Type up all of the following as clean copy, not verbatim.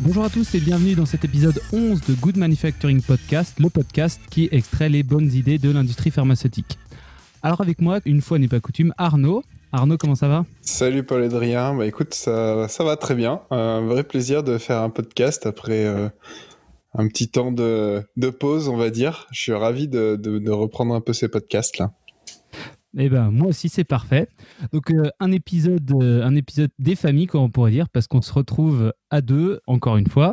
Bonjour à tous et bienvenue dans cet épisode 11 de Good Manufacturing Podcast, le podcast qui extrait les bonnes idées de l'industrie pharmaceutique. Alors avec moi, une fois n'est pas coutume, Arnaud. Arnaud, comment ça va ? Salut Paul-Adrien, écoute, ça va très bien. Un vrai plaisir de faire un podcast après un petit temps de pause, on va dire. Je suis ravi de reprendre un peu ces podcasts-là. Eh ben, moi aussi, c'est parfait. Donc, un épisode des familles, comme on pourrait dire, parce qu'on se retrouve à deux, encore une fois.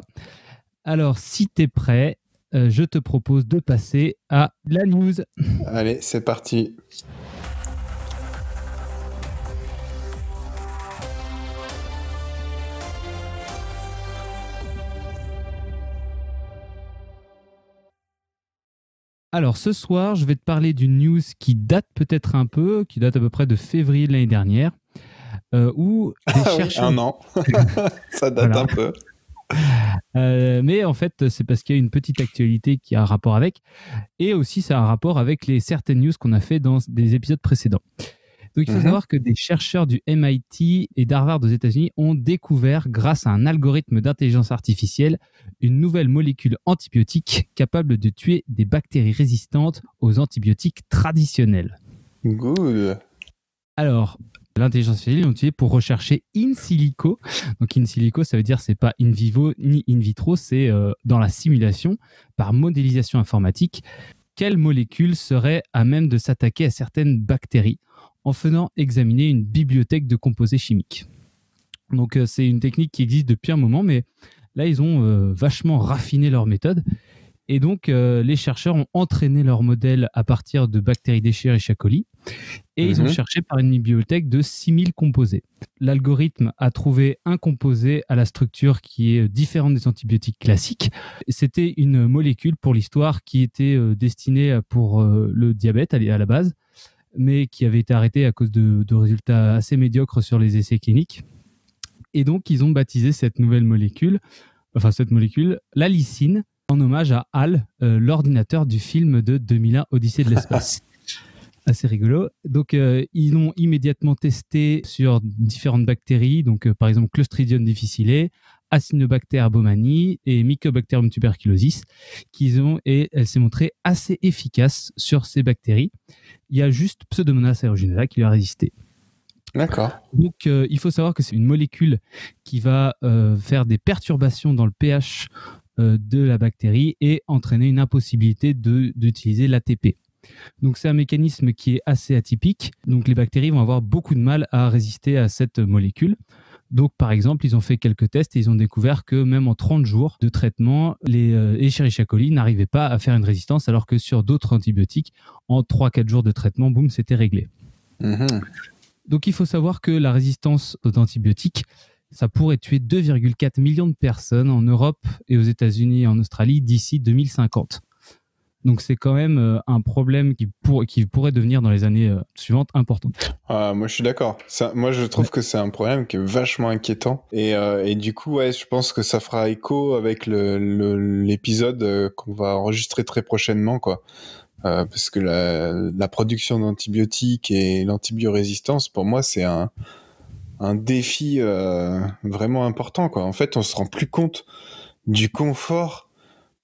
Alors, si tu es prêt, je te propose de passer à la news. Allez, c'est parti. Alors, ce soir, je vais te parler d'une news qui date peut-être un peu, qui date à peu près de février de l'année dernière, où des chercheurs... Oui, un an. Ça date voilà. Un peu. Mais en fait, c'est parce qu'il y a une petite actualité qui a un rapport avec, et aussi ça a un rapport avec certaines news qu'on a fait dans des épisodes précédents. Donc, il faut savoir que des chercheurs du MIT et d'Harvard aux États-Unis ont découvert, grâce à un algorithme d'intelligence artificielle, une nouvelle molécule antibiotique capable de tuer des bactéries résistantes aux antibiotiques traditionnels. Good. Alors, l'intelligence artificielle, ils l'ont utilisée pour rechercher in silico. Donc, in silico, ça veut dire c'est pas in vivo ni in vitro, c'est dans la simulation, par modélisation informatique, quelle molécule serait à même de s'attaquer à certaines bactéries en faisant examiner une bibliothèque de composés chimiques. Donc, c'est une technique qui existe depuis un moment, mais là, ils ont vachement raffiné leur méthode. Et donc, les chercheurs ont entraîné leur modèle à partir de bactéries d'Escherichia coli et ils ont cherché par une bibliothèque de 6000 composés. L'algorithme a trouvé un composé à la structure qui est différente des antibiotiques classiques. C'était une molécule, pour l'histoire, qui était destinée pour le diabète à la base, mais qui avait été arrêtée à cause de résultats assez médiocres sur les essais cliniques. Et donc, ils ont baptisé cette molécule, la lysine, en hommage à HAL, l'ordinateur du film de 2001, Odyssée de l'espace. Assez rigolo. Donc, ils l'ont immédiatement testé sur différentes bactéries, donc par exemple Clostridium difficile, Acinetobacter baumannii et Mycobacterium tuberculosis, et elle s'est montrée assez efficace sur ces bactéries. Il y a juste Pseudomonas aeruginosa qui lui a résisté. D'accord. Donc, il faut savoir que c'est une molécule qui va faire des perturbations dans le pH de la bactérie et entraîner une impossibilité d'utiliser l'ATP. Donc, c'est un mécanisme qui est assez atypique. Donc, les bactéries vont avoir beaucoup de mal à résister à cette molécule. Donc, par exemple, ils ont fait quelques tests et ils ont découvert que même en 30 jours de traitement, les Escherichia coli n'arrivaient pas à faire une résistance, alors que sur d'autres antibiotiques, en 3-4 jours de traitement, boum, c'était réglé. Donc, il faut savoir que la résistance aux antibiotiques, ça pourrait tuer 2,4 millions de personnes en Europe et aux États-Unis et en Australie d'ici 2050. Donc, c'est quand même un problème qui pourrait devenir dans les années suivantes important. Moi, je suis d'accord. Moi, je trouve que c'est un problème qui est vachement inquiétant. Et du coup, je pense que ça fera écho avec l'épisode qu'on va enregistrer très prochainement, quoi. Parce que la production d'antibiotiques et l'antibiorésistance, pour moi, c'est un défi vraiment important, quoi. En fait, on se rend plus compte du confort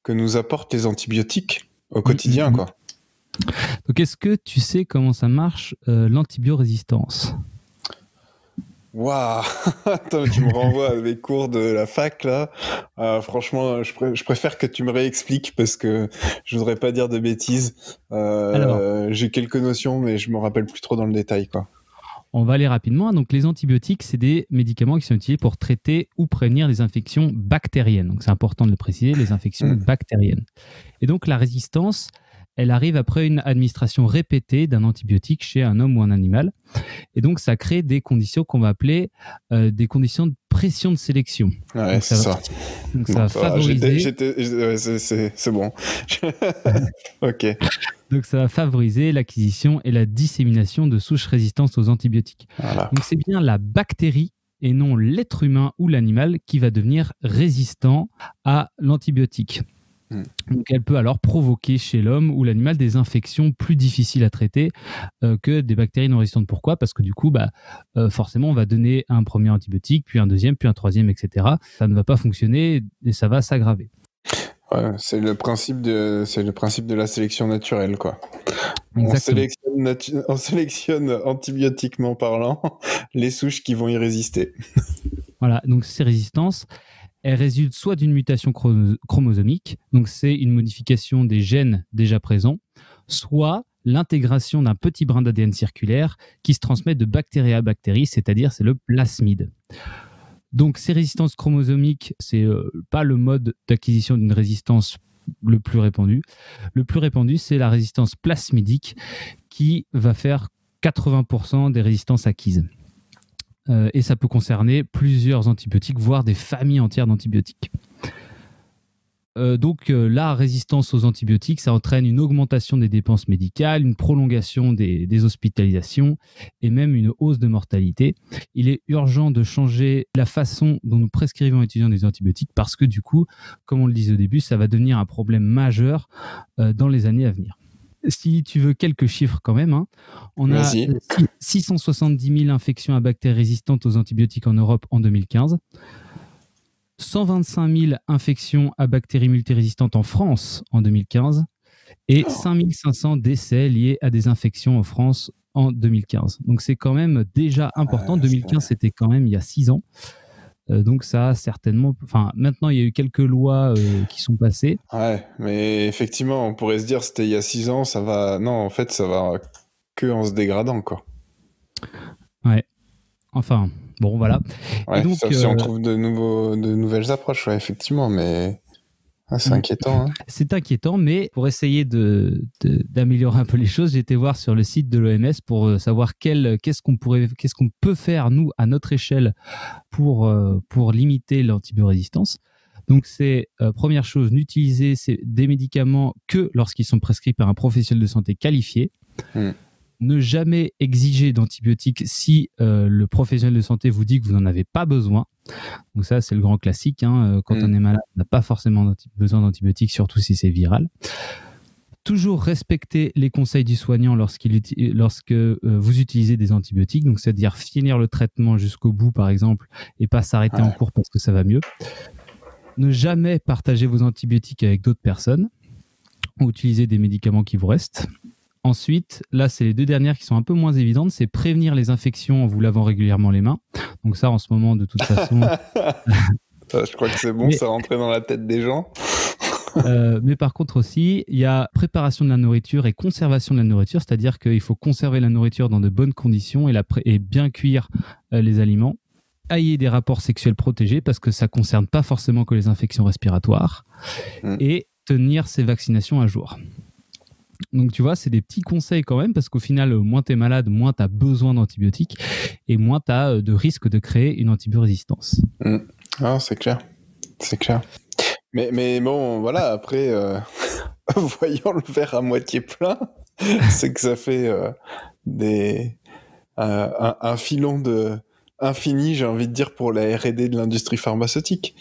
que nous apportent les antibiotiques au quotidien, quoi. Donc, est-ce que tu sais comment ça marche, l'antibiorésistance ? Waouh. Attends, tu me renvoies à mes cours de la fac, là. Franchement, je préfère que tu me réexpliques parce que je voudrais pas dire de bêtises. Alors, j'ai quelques notions, mais je me rappelle plus trop dans le détail, quoi. On va aller rapidement. Donc, les antibiotiques, c'est des médicaments qui sont utilisés pour traiter ou prévenir les infections bactériennes. Donc, c'est important de le préciser, les infections bactériennes. Et donc, la résistance, elle arrive après une administration répétée d'un antibiotique chez un homme ou un animal. Et donc, ça crée des conditions qu'on va appeler des conditions de pression de sélection. Ouais, donc, c'est ça. Donc, ça va favoriser... c'est bon. Ok. Donc, ça va favoriser l'acquisition et la dissémination de souches résistantes aux antibiotiques. Voilà. Donc, c'est bien la bactérie et non l'être humain ou l'animal qui va devenir résistant à l'antibiotique. Donc, elle peut alors provoquer chez l'homme ou l'animal des infections plus difficiles à traiter que des bactéries non résistantes. Pourquoi ? Parce que du coup, forcément, on va donner un premier antibiotique, puis un deuxième, puis un troisième, etc. Ça ne va pas fonctionner et ça va s'aggraver. Ouais, c'est le principe de la sélection naturelle, quoi. Exactement. On sélectionne antibiotiquement parlant les souches qui vont y résister. Voilà, donc ces résistances, elles résultent soit d'une mutation chromosomique, donc c'est une modification des gènes déjà présents, soit l'intégration d'un petit brin d'ADN circulaire qui se transmet de bactérie à bactérie, c'est-à-dire c'est le plasmide. Donc ces résistances chromosomiques, c'est pas le mode d'acquisition d'une résistance le plus répandu. Le plus répandu, c'est la résistance plasmidique qui va faire 80% des résistances acquises. Et ça peut concerner plusieurs antibiotiques, voire des familles entières d'antibiotiques. Donc la résistance aux antibiotiques, ça entraîne une augmentation des dépenses médicales, une prolongation des hospitalisations et même une hausse de mortalité. Il est urgent de changer la façon dont nous prescrivons et utilisons des antibiotiques parce que du coup, comme on le disait au début, ça va devenir un problème majeur dans les années à venir. Si tu veux quelques chiffres quand même, on a 670 000 infections à bactéries résistantes aux antibiotiques en Europe en 2015, 125 000 infections à bactéries multirésistantes en France en 2015 et 5 500 décès liés à des infections en France en 2015. Donc c'est quand même déjà important. 2015, c'était quand même il y a 6 ans. Donc ça a certainement... Enfin, maintenant, il y a eu quelques lois qui sont passées. Ouais, mais effectivement, on pourrait se dire c'était il y a 6 ans, ça va... Non, en fait, ça va que en se dégradant, quoi. Ouais. Enfin, bon, voilà. Ouais, et donc, sauf si on trouve de nouvelles approches, ouais, effectivement, mais... Ah, c'est inquiétant. Hein. C'est inquiétant, mais pour essayer d'améliorer un peu les choses, j'ai été voir sur le site de l'OMS pour savoir qu'est-ce qu'on peut faire, nous, à notre échelle, pour limiter l'antibiorésistance. Donc, c'est première chose, n'utiliser des médicaments que lorsqu'ils sont prescrits par un professionnel de santé qualifié. Ne jamais exiger d'antibiotiques si le professionnel de santé vous dit que vous n'en avez pas besoin. Donc ça, c'est le grand classique. Quand on est malade, on n'a pas forcément besoin d'antibiotiques, surtout si c'est viral. Toujours respecter les conseils du soignant lorsque vous utilisez des antibiotiques. Donc, c'est-à-dire finir le traitement jusqu'au bout, par exemple, et pas s'arrêter en cours parce que ça va mieux. Ne jamais partager vos antibiotiques avec d'autres personnes ou utiliser des médicaments qui vous restent. Ensuite, là, c'est les deux dernières qui sont un peu moins évidentes, c'est prévenir les infections en vous lavant régulièrement les mains. Donc ça, en ce moment, de toute façon... Je crois que c'est bon, ça rentrait dans la tête des gens. Mais par contre aussi, il y a préparation de la nourriture et conservation de la nourriture, c'est-à-dire qu'il faut conserver la nourriture dans de bonnes conditions et bien cuire les aliments. Ayez des rapports sexuels protégés parce que ça ne concerne pas forcément que les infections respiratoires. Et tenir ses vaccinations à jour. Donc, tu vois, c'est des petits conseils quand même, parce qu'au final, moins tu es malade, moins tu as besoin d'antibiotiques et moins tu as de risque de créer une antibiorésistance. Ah, c'est clair. C'est clair. Mais bon, voilà, après, voyons le verre à moitié plein, c'est que ça fait un filon de infini, j'ai envie de dire, pour la R&D de l'industrie pharmaceutique.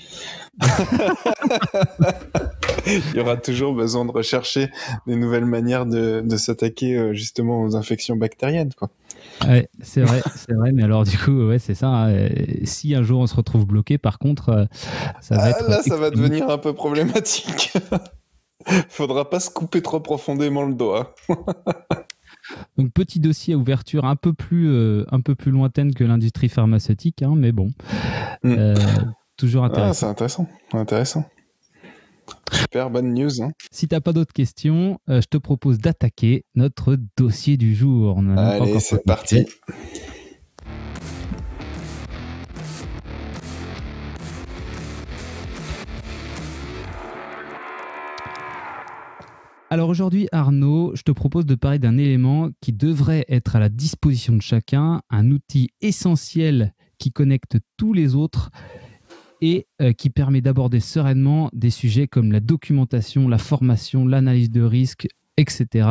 Il y aura toujours besoin de rechercher des nouvelles manières de s'attaquer justement aux infections bactériennes, quoi. Ouais, c'est vrai, mais alors du coup, ouais, c'est ça. Si un jour on se retrouve bloqué, par contre, ça va être... Là, ça va devenir un peu problématique. Faudra pas se couper trop profondément le doigt. Donc, petit dossier à ouverture un peu plus lointaine que l'industrie pharmaceutique, mais bon, toujours intéressant. C'est intéressant. Super bonne news. Si tu n'as pas d'autres questions, je te propose d'attaquer notre dossier du jour. Allez, c'est parti. Alors aujourd'hui, Arnaud, je te propose de parler d'un élément qui devrait être à la disposition de chacun, un outil essentiel qui connecte tous les autres et qui permet d'aborder sereinement des sujets comme la documentation, la formation, l'analyse de risque, etc.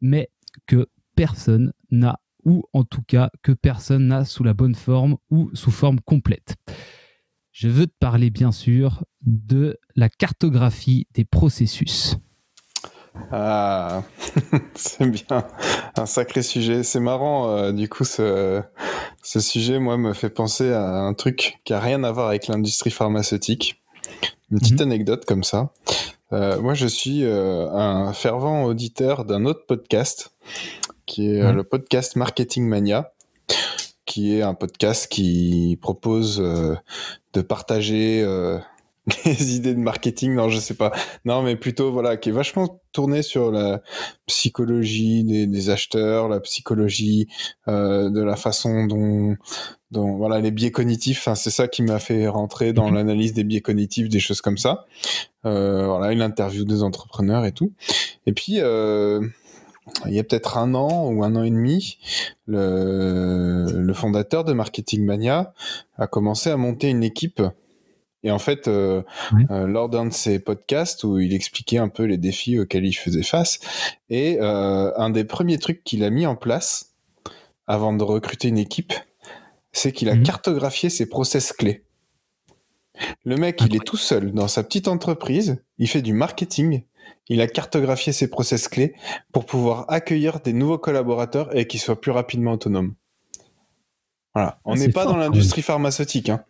Mais que personne n'a, ou en tout cas que personne n'a sous la bonne forme ou sous forme complète. Je veux te parler bien sûr de la cartographie des processus? Ah, c'est bien, un sacré sujet. C'est marrant, du coup, ce sujet, moi, me fait penser à un truc qui a rien à voir avec l'industrie pharmaceutique. Une petite anecdote comme ça. Moi, je suis un fervent auditeur d'un autre podcast, qui est le podcast Marketing Mania, qui est un podcast qui propose de partager les idées de marketing, non, je sais pas. Non, mais plutôt, voilà, qui est vachement tourné sur la psychologie des acheteurs, la psychologie de la façon dont voilà, les biais cognitifs. Enfin, c'est ça qui m'a fait rentrer dans l'analyse des biais cognitifs, des choses comme ça. Voilà, une interview des entrepreneurs et tout. Et puis, il y a peut-être 1 an ou 1 an et demi, le fondateur de Marketing Mania a commencé à monter une équipe. Et en fait, lors d'un de ses podcasts où il expliquait un peu les défis auxquels il faisait face, et un des premiers trucs qu'il a mis en place avant de recruter une équipe, c'est qu'il a cartographié ses process clés. Le mec, il est tout seul dans sa petite entreprise, il fait du marketing, il a cartographié ses process clés pour pouvoir accueillir des nouveaux collaborateurs et qu'ils soient plus rapidement autonomes. Voilà. On n'est pas dans l'industrie pharmaceutique, hein.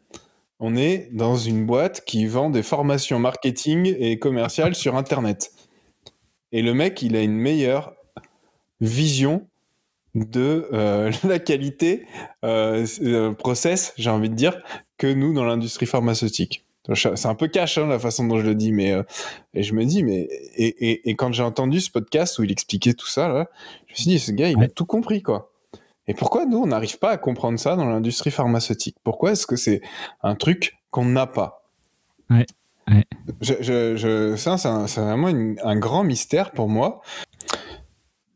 On est dans une boîte qui vend des formations marketing et commerciales sur Internet. Et le mec, il a une meilleure vision de la qualité process, j'ai envie de dire, que nous dans l'industrie pharmaceutique. C'est un peu cash, hein, la façon dont je le dis, mais et je me dis, mais et quand j'ai entendu ce podcast où il expliquait tout ça, là, je me suis dit, ce gars, il a tout compris, quoi. Et pourquoi nous, on n'arrive pas à comprendre ça dans l'industrie pharmaceutique? Pourquoi est-ce que c'est un truc qu'on n'a pas? Ouais. Ça, c'est vraiment un grand mystère pour moi.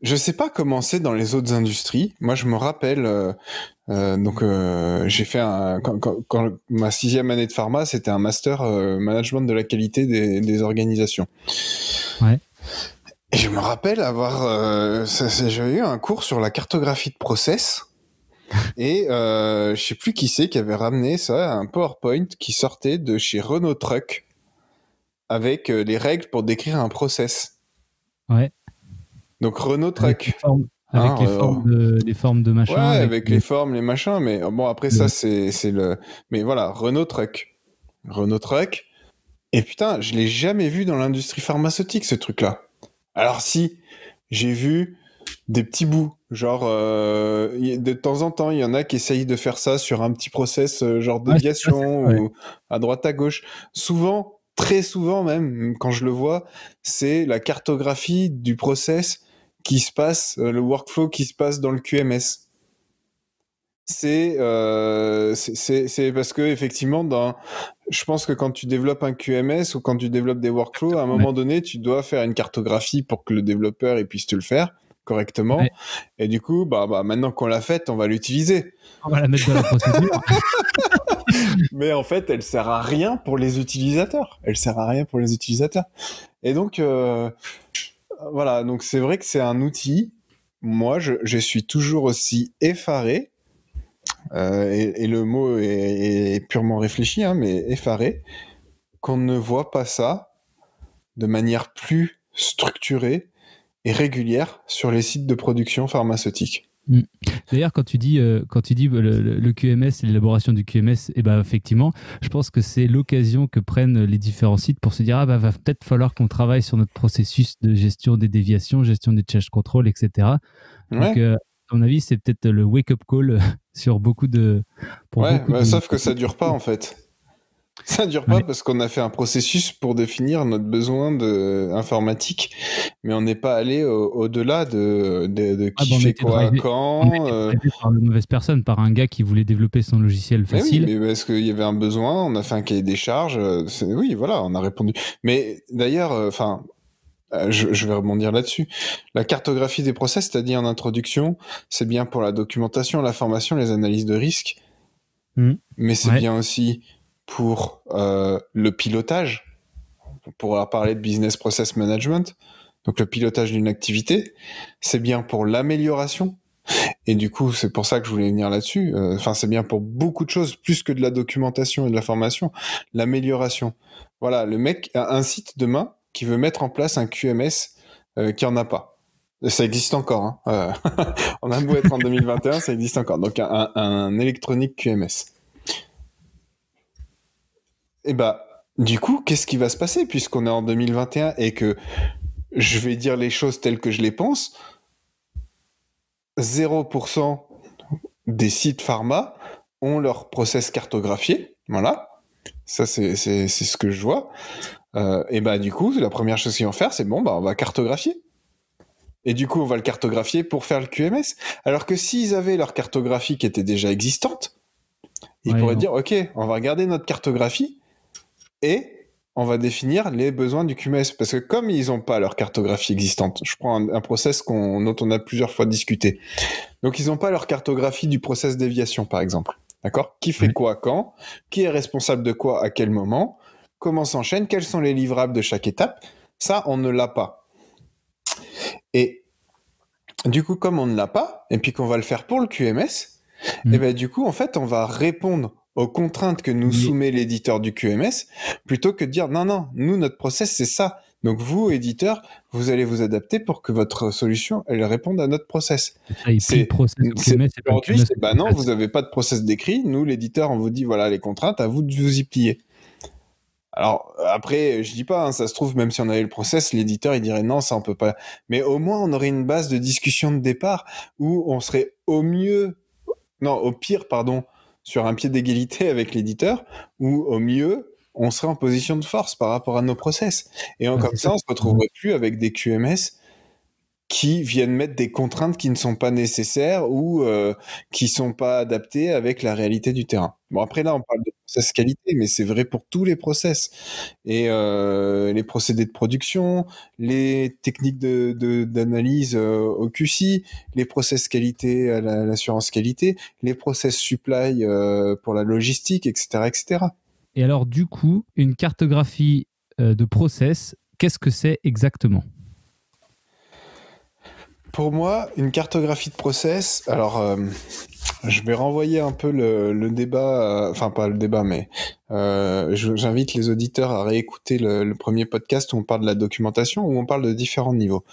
Je sais pas comment c'est dans les autres industries. Moi, je me rappelle, j'ai fait quand ma 6e année de pharma, c'était un master management de la qualité des organisations. Ouais. Et je me rappelle avoir, j'avais eu un cours sur la cartographie de process. Et je sais plus qui c'est qui avait ramené ça, un PowerPoint qui sortait de chez Renault Truck avec les règles pour décrire un process. Ouais. Donc Renault Truck. Avec les formes de machin. Ouais, avec les formes, les machins. Mais bon, après ça, c'est le... Mais voilà, Renault Truck. Renault Truck. Et putain, je l'ai jamais vu dans l'industrie pharmaceutique, ce truc-là. Alors si, j'ai vu des petits bouts. Genre, de temps en temps, il y en a qui essayent de faire ça sur un petit process genre déviation ou à droite à gauche. Souvent, très souvent même, quand je le vois, c'est la cartographie du process qui se passe, le workflow qui se passe dans le QMS. C'est parce que effectivement, je pense que quand tu développes un QMS ou quand tu développes des workflows, à un moment donné, tu dois faire une cartographie pour que le développeur puisse te le faire correctement. Ouais. Et du coup, maintenant qu'on l'a faite, on va l'utiliser. On va la mettre dans la procédure. Mais en fait, elle sert à rien pour les utilisateurs. Et donc, voilà. Donc, c'est vrai que c'est un outil. Moi, je suis toujours aussi effaré. Et le mot est purement réfléchi, hein, mais effaré, qu'on ne voit pas ça de manière plus structurée et régulière sur les sites de production pharmaceutique. D'ailleurs, quand tu dis le QMS, l'élaboration du QMS, effectivement, je pense que c'est l'occasion que prennent les différents sites pour se dire va peut-être falloir qu'on travaille sur notre processus de gestion des déviations, gestion des change control, etc. Donc, à mon avis, c'est peut-être le wake-up call sur beaucoup de... Sauf que ça dure pas, en fait. Ça dure pas parce qu'on a fait un processus pour définir notre besoin informatique, mais on n'est pas allé au-delà de qui fait quoi, quand. On a été par de mauvaises personnes, par un gars qui voulait développer son logiciel facile. Mais parce qu'il y avait un besoin, on a fait un cahier des charges. Oui, voilà, on a répondu. Mais d'ailleurs, je vais rebondir là-dessus. La cartographie des process, t'as dit en introduction, c'est bien pour la documentation, la formation, les analyses de risque, mais c'est bien aussi pour le pilotage. On pourra parler de business process management. Donc le pilotage d'une activité, c'est bien pour l'amélioration. Et du coup, c'est pour ça que je voulais venir là-dessus. Enfin, c'est bien pour beaucoup de choses, plus que de la documentation et de la formation, l'amélioration. Voilà, le mec a un site demain qui veut mettre en place un QMS qui en a pas. Ça existe encore. Hein. On a beau être en 2021, ça existe encore. Donc un électronique QMS. Et bah, du coup, qu'est-ce qui va se passer puisqu'on est en 2021 et que je vais dire les choses telles que je les pense? 0% des sites pharma ont leur process cartographié. Voilà. Ça, c'est ce que je vois. Et bah, du coup, la première chose qu'ils vont faire, c'est bon, bah, on va cartographier. Et du coup, on va le cartographier pour faire le QMS. Alors que s'ils avaient leur cartographie qui était déjà existante, ils pourraient dire, OK, on va regarder notre cartographie et on va définir les besoins du QMS. Parce que comme ils n'ont pas leur cartographie existante, je prends un process dont on a plusieurs fois discuté. Donc, ils n'ont pas leur cartographie du process déviation, par exemple. D'accord ? Qui fait quoi quand ? Qui est responsable de quoi à quel moment ? Comment s'enchaîne ? Quels sont les livrables de chaque étape ? Ça, on ne l'a pas. Et du coup, comme on ne l'a pas, et puis qu'on va le faire pour le QMS, et ben du coup, en fait, on va répondre aux contraintes que nous soumet l'éditeur du QMS, plutôt que de dire non, nous, notre process, c'est ça. Donc vous, éditeur, vous allez vous adapter pour que votre solution, elle réponde à notre process. Aujourd'hui, non, vous n'avez pas de process décrit. Nous, l'éditeur, on vous dit, voilà les contraintes, à vous de vous y plier. Alors, après, je dis pas, hein, ça se trouve, même si on avait le process, l'éditeur, il dirait non, ça on peut pas. Mais au moins, on aurait une base de discussion de départ où on serait au pire, sur un pied d'égalité avec l'éditeur, ou au mieux, on serait en position de force par rapport à nos process. Et comme ça, on se retrouverait plus avec des QMS qui viennent mettre des contraintes qui ne sont pas nécessaires ou qui sont pas adaptées avec la réalité du terrain. Bon, après là, on parle de process qualité, mais c'est vrai pour tous les process. Et les procédés de production, les techniques d'analyse au QC, les process qualité à l'assurance qualité, les process supply pour la logistique, etc., etc. Et alors, du coup, une cartographie de process, qu'est-ce que c'est exactement ? Pour moi, une cartographie de process, alors je vais renvoyer un peu le débat, enfin pas le débat, mais j'invite les auditeurs à réécouter le premier podcast où on parle de la documentation, où on parle de différents niveaux.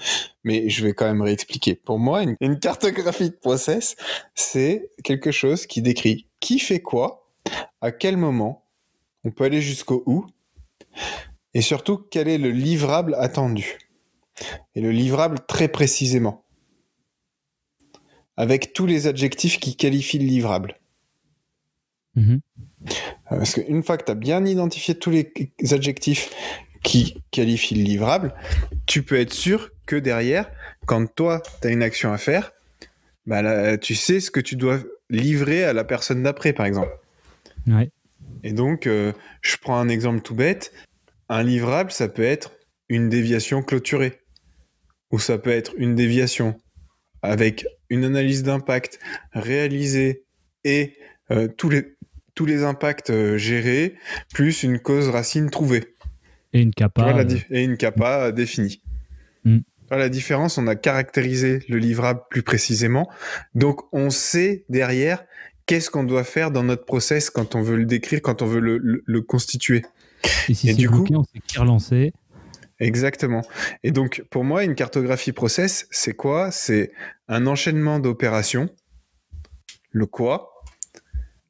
Mais je vais quand même réexpliquer. Pour moi, une cartographie de process, c'est quelque chose qui décrit qui fait quoi, à quel moment, on peut aller jusqu'au où, et surtout quel est le livrable attendu. Et le livrable très précisément, avec tous les adjectifs qui qualifient le livrable. Parce qu'une fois que tu as bien identifié tous les adjectifs qui qualifient le livrable, tu peux être sûr que derrière, quand toi, tu as une action à faire, bah là, tu sais ce que tu dois livrer à la personne d'après, par exemple. Ouais. Et donc, je prends un exemple tout bête. Un livrable, ça peut être une déviation clôturée. Ou ça peut être une déviation avec une analyse d'impact réalisée et tous les impacts gérés, plus une cause racine trouvée. Et une CAPA. Et une CAPA définie. La différence, on a caractérisé le livrable plus précisément. Donc, on sait derrière qu'est-ce qu'on doit faire dans notre process quand on veut le décrire, quand on veut le constituer. Et si c'est bloqué, on sait qui relancer. Exactement. Et donc, pour moi, une cartographie process, c'est quoi ? C'est un enchaînement d'opérations, le quoi,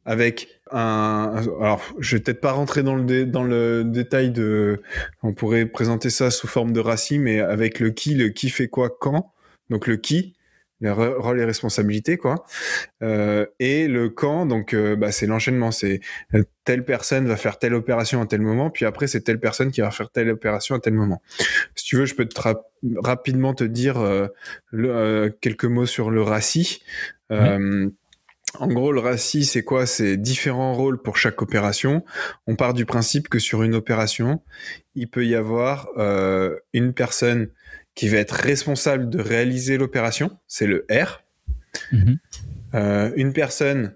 avec alors, je vais peut-être pas rentrer dans le détail on pourrait présenter ça sous forme de racine, mais avec le qui fait quoi quand. Donc le qui, les rôles et responsabilités, quoi. Et le quand, donc c'est l'enchaînement. C'est telle personne va faire telle opération à tel moment, puis après c'est telle personne qui va faire telle opération à tel moment. Si tu veux, je peux rapidement te dire quelques mots sur le RACI. En gros, le RACI, c'est quoi ? C'est différents rôles pour chaque opération. On part du principe que sur une opération, il peut y avoir une personne qui va être responsable de réaliser l'opération, c'est le R. Une personne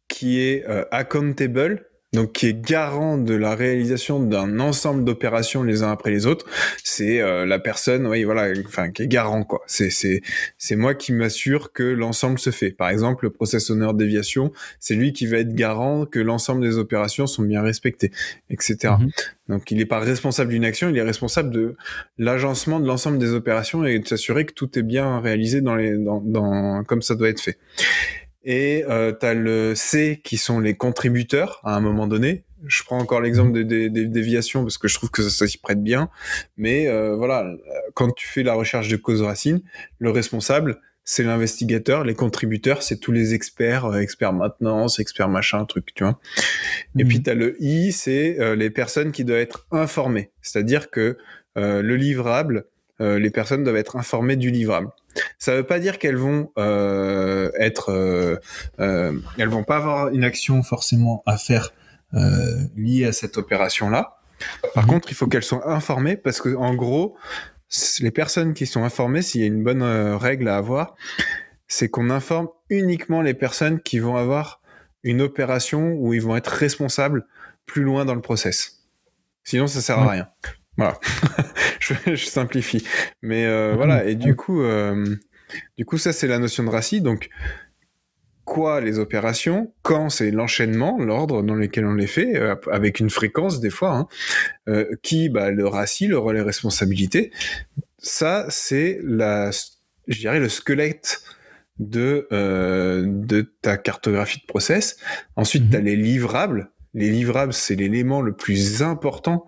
qui est accountable, donc qui est garant de la réalisation d'un ensemble d'opérations les uns après les autres, c'est la personne, oui, voilà, enfin, qui est garant, quoi. C'est moi qui m'assure que l'ensemble se fait. Par exemple, le process owner déviation, c'est lui qui va être garant que l'ensemble des opérations sont bien respectées, etc. Donc, il n'est pas responsable d'une action, il est responsable de l'agencement de l'ensemble des opérations et de s'assurer que tout est bien réalisé comme ça doit être fait. Et t'as le C qui sont les contributeurs à un moment donné. Je prends encore l'exemple des déviations parce que je trouve que ça s'y prête bien. Mais voilà, quand tu fais la recherche de cause racine, le responsable, c'est l'investigateur. Les contributeurs, c'est tous les experts, experts maintenance, experts machin, truc, tu vois. Et puis t'as le I, c'est les personnes qui doivent être informées. C'est-à-dire que le livrable, les personnes doivent être informées du livrable. Ça veut pas dire qu'elles vont elles vont pas avoir une action forcément à faire liée à cette opération-là. Par contre, il faut qu'elles soient informées parce que en gros, les personnes qui sont informées, s'il y a une bonne règle à avoir, c'est qu'on informe uniquement les personnes qui vont avoir une opération où ils vont être responsables plus loin dans le process. Sinon, ça sert à rien. Voilà. je simplifie. Mais voilà. Et du coup, ça, c'est la notion de RACI. Donc, quoi, les opérations? Quand, c'est l'enchaînement, l'ordre dans lequel on les fait, avec une fréquence, des fois. Qui, le RACI, le relais responsabilité. Ça, c'est je dirais, le squelette de ta cartographie de process. Ensuite, tu as les livrables. Les livrables, c'est l'élément le plus important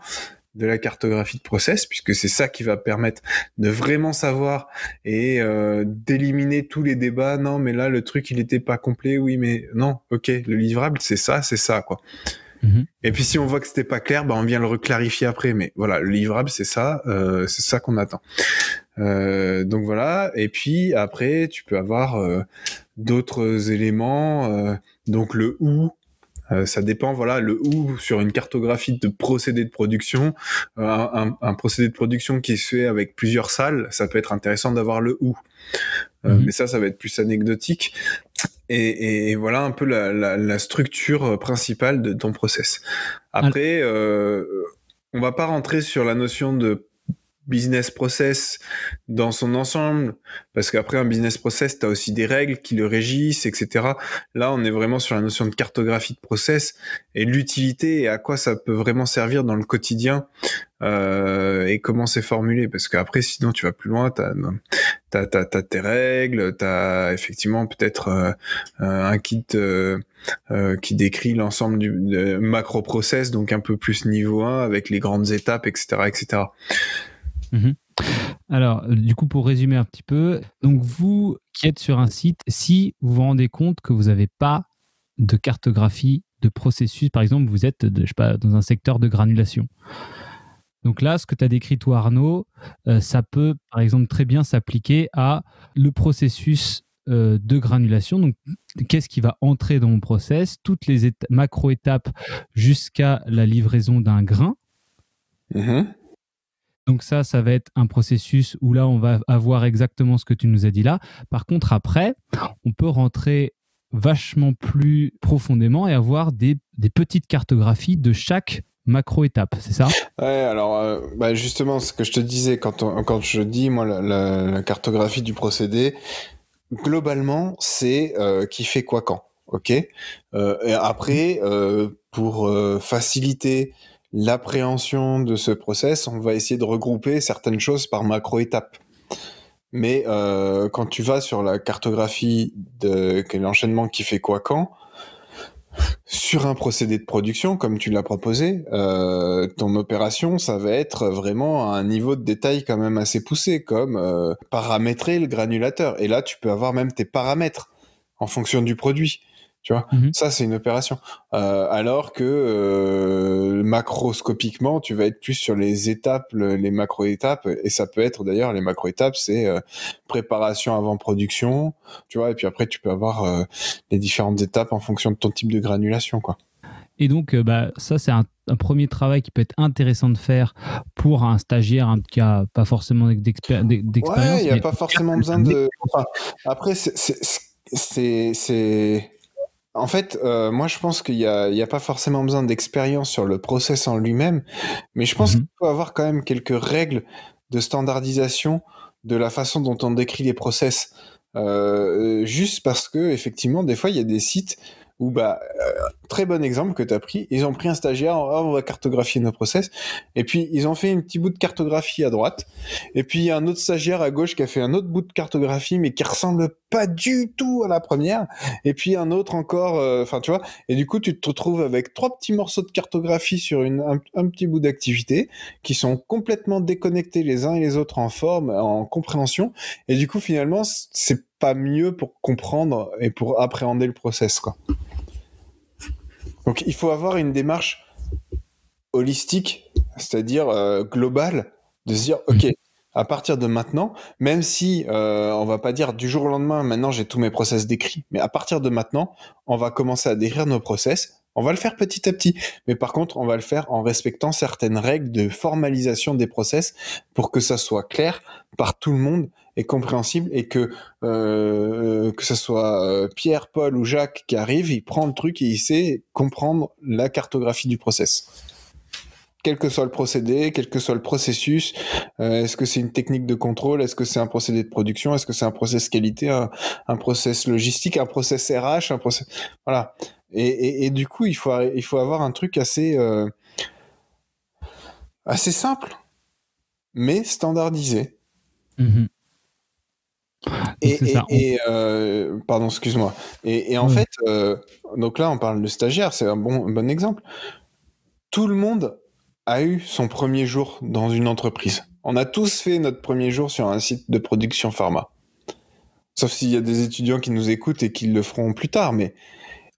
de la cartographie de process, puisque c'est ça qui va permettre de vraiment savoir et d'éliminer tous les débats. Non, mais là, le truc, il était pas complet. Oui, mais non, ok, le livrable, c'est ça, quoi. Et puis si on voit que c'était pas clair, on vient le reclarifier après. Mais voilà, le livrable, c'est ça qu'on attend. Donc voilà. Et puis après, tu peux avoir d'autres éléments. Donc le où. Ça dépend, voilà, le où sur une cartographie de procédé de production, un procédé de production qui se fait avec plusieurs salles, ça peut être intéressant d'avoir le où. Mais ça va être plus anecdotique. Et voilà un peu la structure principale de ton process. Après, on va pas rentrer sur la notion de business process dans son ensemble, parce qu'après un business process, tu as aussi des règles qui le régissent, etc. Là, on est vraiment sur la notion de cartographie de process et l'utilité et à quoi ça peut vraiment servir dans le quotidien et comment c'est formulé, parce qu'après, sinon, tu vas plus loin, t'as tes règles, t'as effectivement peut-être un kit qui décrit l'ensemble du macro-process, donc un peu plus niveau 1, avec les grandes étapes, etc., etc. Alors, du coup, pour résumer un petit peu, donc vous qui êtes sur un site, si vous vous rendez compte que vous n'avez pas de cartographie de processus, par exemple, vous êtes dans un secteur de granulation. Donc là, ce que tu as décrit, toi, Arnaud, ça peut, par exemple, très bien s'appliquer à le processus de granulation. Donc, qu'est-ce qui va entrer dans mon process? Toutes les macro-étapes jusqu'à la livraison d'un grain. Donc ça va être un processus où là, on va avoir exactement ce que tu nous as dit là. Par contre, après, on peut rentrer vachement plus profondément et avoir des petites cartographies de chaque macro-étape, c'est ça? Ouais, alors justement, ce que je te disais, quand je dis, moi, la cartographie du procédé, globalement, c'est qui fait quoi quand, ok? Et après, pour faciliter l'appréhension de ce process, on va essayer de regrouper certaines choses par macro-étapes. Mais quand tu vas sur la cartographie de l'enchaînement qui fait quoi quand, sur un procédé de production, comme tu l'as proposé, ton opération, ça va être vraiment à un niveau de détail quand même assez poussé, comme paramétrer le granulateur. Et là, tu peux avoir même tes paramètres en fonction du produit. Tu vois, ça c'est une opération. Alors que macroscopiquement, tu vas être plus sur les étapes, les macro-étapes, et ça peut être d'ailleurs les macro-étapes, c'est préparation avant production, tu vois, et puis après tu peux avoir les différentes étapes en fonction de ton type de granulation, quoi. Et donc, ça, c'est un premier travail qui peut être intéressant de faire pour un stagiaire qui n'a pas forcément d'expérience. Ouais, il n'y a pas forcément besoin de... Enfin, après, c'est En fait, moi, je pense qu'il y a pas forcément besoin d'expérience sur le process en lui-même, mais je pense qu'il faut avoir quand même quelques règles de standardisation de la façon dont on décrit les process. Juste parce que, effectivement, des fois, il y a des sites où, très bon exemple que tu as pris, ils ont pris un stagiaire, on va cartographier nos process, et puis ils ont fait un petit bout de cartographie à droite, et puis il y a un autre stagiaire à gauche qui a fait un autre bout de cartographie, mais qui ressemble pas du tout à la première, et puis un autre encore, tu vois, et du coup tu te retrouves avec 3 petits morceaux de cartographie sur un petit bout d'activité, qui sont complètement déconnectés les uns et les autres en forme, en compréhension, et du coup finalement c'est pas mieux pour comprendre et pour appréhender le process, quoi. Donc il faut avoir une démarche holistique, c'est-à-dire globale, de se dire ok, à partir de maintenant, même si on va pas dire du jour au lendemain, maintenant j'ai tous mes process décrits, mais à partir de maintenant, on va commencer à décrire nos process. On va le faire petit à petit, mais par contre, on va le faire en respectant certaines règles de formalisation des process pour que ça soit clair par tout le monde et compréhensible, et que ce soit Pierre, Paul ou Jacques qui arrive, il prend le truc et il sait comprendre la cartographie du process. Quel que soit le procédé, quel que soit le processus, est-ce que c'est une technique de contrôle, est-ce que c'est un procédé de production, est-ce que c'est un process qualité, un process logistique, un process RH, un process... Voilà. Et du coup, il faut avoir un truc assez simple, mais standardisé. Mmh. Pardon, excuse-moi. Et en fait, donc là, on parle de stagiaire, c'est un bon exemple. Tout le monde a eu son premier jour dans une entreprise. On a tous fait notre premier jour sur un site de production pharma. Sauf s'il y a des étudiants qui nous écoutent et qui le feront plus tard, mais...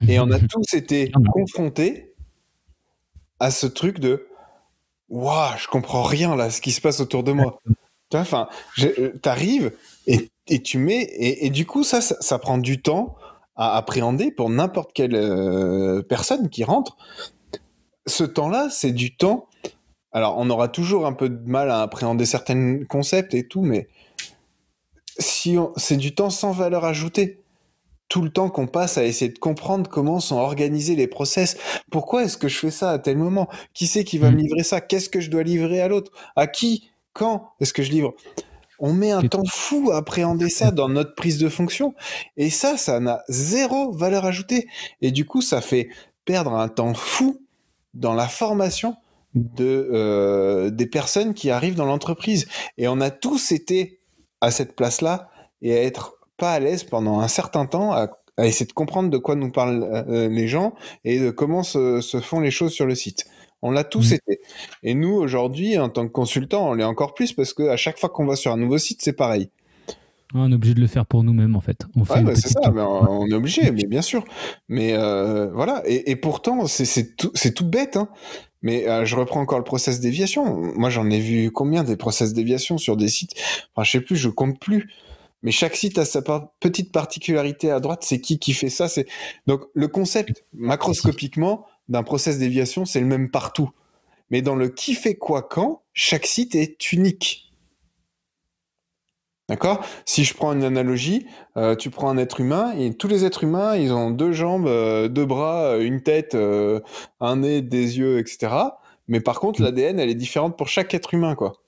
Et on a tous été confrontés à ce truc de « Waouh, je comprends rien là, ce qui se passe autour de moi. » Tu vois, enfin, t'arrives et tu mets... Et du coup, ça prend du temps à appréhender pour n'importe quelle personne qui rentre. Ce temps-là, c'est du temps... Alors, on aura toujours un peu de mal à appréhender certains concepts et tout, mais c'est du temps sans valeur ajoutée. Tout le temps qu'on passe à essayer de comprendre comment sont organisés les process. Pourquoi est-ce que je fais ça à tel moment? Qui c'est qui va me livrer ça? Qu'est-ce que je dois livrer à l'autre? À qui? Quand est-ce que je livre? On met un temps fou à appréhender ça dans notre prise de fonction. Et ça n'a zéro valeur ajoutée. Et du coup, ça fait perdre un temps fou dans la formation des personnes qui arrivent dans l'entreprise. Et on a tous été à cette place-là et à être pas à l'aise pendant un certain temps à essayer de comprendre de quoi nous parlent les gens et de comment se font les choses sur le site. On l'a tous été. Et nous, aujourd'hui, en tant que consultants, on l'est encore plus parce qu'à chaque fois qu'on va sur un nouveau site, c'est pareil. On est obligé de le faire pour nous-mêmes, en fait. C'est ça, mais on est obligé, mais bien sûr. Mais voilà, et pourtant, c'est tout bête, hein. Mais je reprends encore le process déviation. Moi, j'en ai vu combien des process déviation sur des sites? Enfin, je sais plus, je compte plus. Mais chaque site a sa petite particularité à droite. C'est qui fait ça? Donc, le concept, macroscopiquement, d'un process déviation, c'est le même partout. Mais dans le qui fait quoi quand, chaque site est unique. D'accord? Si je prends une analogie, tu prends un être humain, et tous les êtres humains, ils ont 2 jambes, 2 bras, une tête, un nez, des yeux, etc. Mais par contre, l'ADN, elle est différente pour chaque être humain, quoi.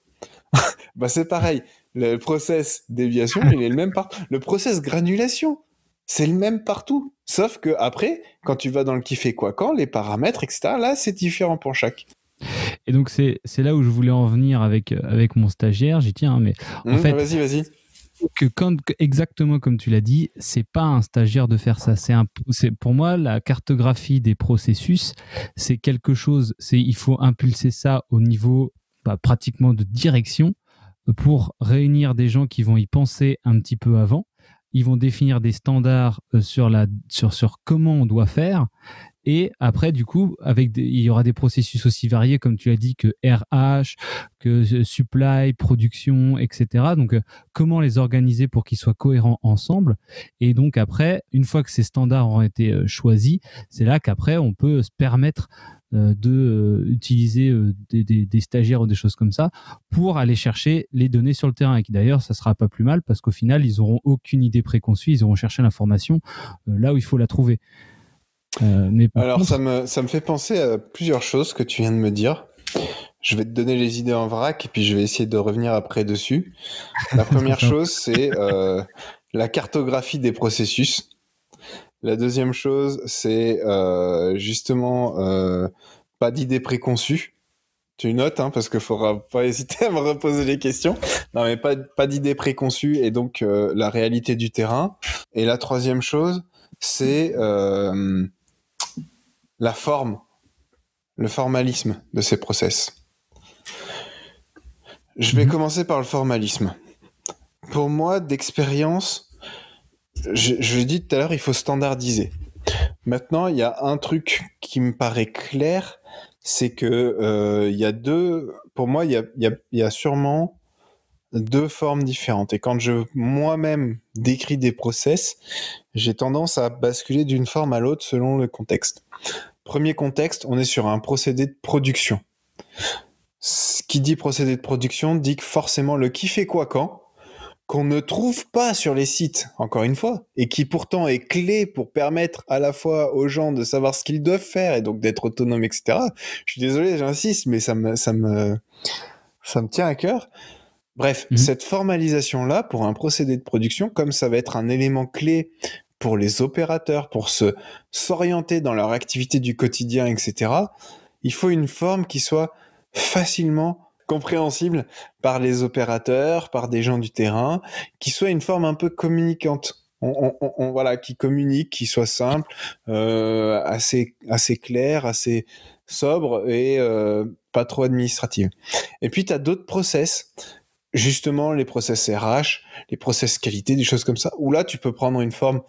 C'est pareil. Le process déviation, il est le même partout. Le process granulation, c'est le même partout. Sauf que après, quand tu vas dans le qui fait quoi quand, les paramètres, etc., là, c'est différent pour chaque. Et donc, c'est là où je voulais en venir avec mon stagiaire. J'y tiens, mais en fait... Vas-y. Exactement comme tu l'as dit, c'est pas un stagiaire de faire ça. Pour moi, la cartographie des processus, c'est quelque chose... Il faut impulser ça au niveau pratiquement de direction pour réunir des gens qui vont y penser un petit peu avant. Ils vont définir des standards sur comment on doit faire. Et après, du coup, il y aura des processus aussi variés, comme tu as dit, que RH, que supply, production, etc. Donc, comment les organiser pour qu'ils soient cohérents ensemble? Et donc, après, une fois que ces standards auront été choisis, c'est là qu'après, on peut se permettre d'utiliser des stagiaires ou des choses comme ça pour aller chercher les données sur le terrain. Et d'ailleurs, ça sera pas plus mal parce qu'au final, ils n'auront aucune idée préconçue, ils auront cherché l'information là où il faut la trouver. Mais par Alors, contre, ça me fait penser à plusieurs choses que tu viens de me dire. Je vais te donner les idées en vrac et puis je vais essayer de revenir après dessus. La première chose, c'est la cartographie des processus. La deuxième chose, c'est justement pas d'idées préconçues. Tu notes, hein, parce qu'il faudra pas hésiter à me reposer les questions. Non, mais pas d'idées préconçues et donc la réalité du terrain. Et la troisième chose, c'est la forme, le formalisme de ces process. Je vais commencer par le formalisme. Pour moi, d'expérience, je dis tout à l'heure, il faut standardiser. Maintenant, il y a un truc qui me paraît clair, c'est que il y a pour moi, il y a sûrement deux formes différentes. Et quand je moi-même décris des process, j'ai tendance à basculer d'une forme à l'autre selon le contexte. Premier contexte, on est sur un procédé de production. Ce qui dit procédé de production dit que forcément le qui fait quoi quand, qu'on ne trouve pas sur les sites, encore une fois, et qui pourtant est clé pour permettre à la fois aux gens de savoir ce qu'ils doivent faire et donc d'être autonomes, etc. Je suis désolé, j'insiste, mais ça me tient à cœur. Bref, cette formalisation-là, pour un procédé de production, comme ça va être un élément clé pour les opérateurs, pour s'orienter dans leur activité du quotidien, etc., il faut une forme qui soit facilement compréhensible par les opérateurs, par des gens du terrain, qui soit une forme un peu communicante. Voilà, qui communique, qui soit simple, assez clair, assez sobre et pas trop administrative. Et puis, tu as d'autres process, justement les process RH, les process qualité, des choses comme ça, où là, tu peux prendre une forme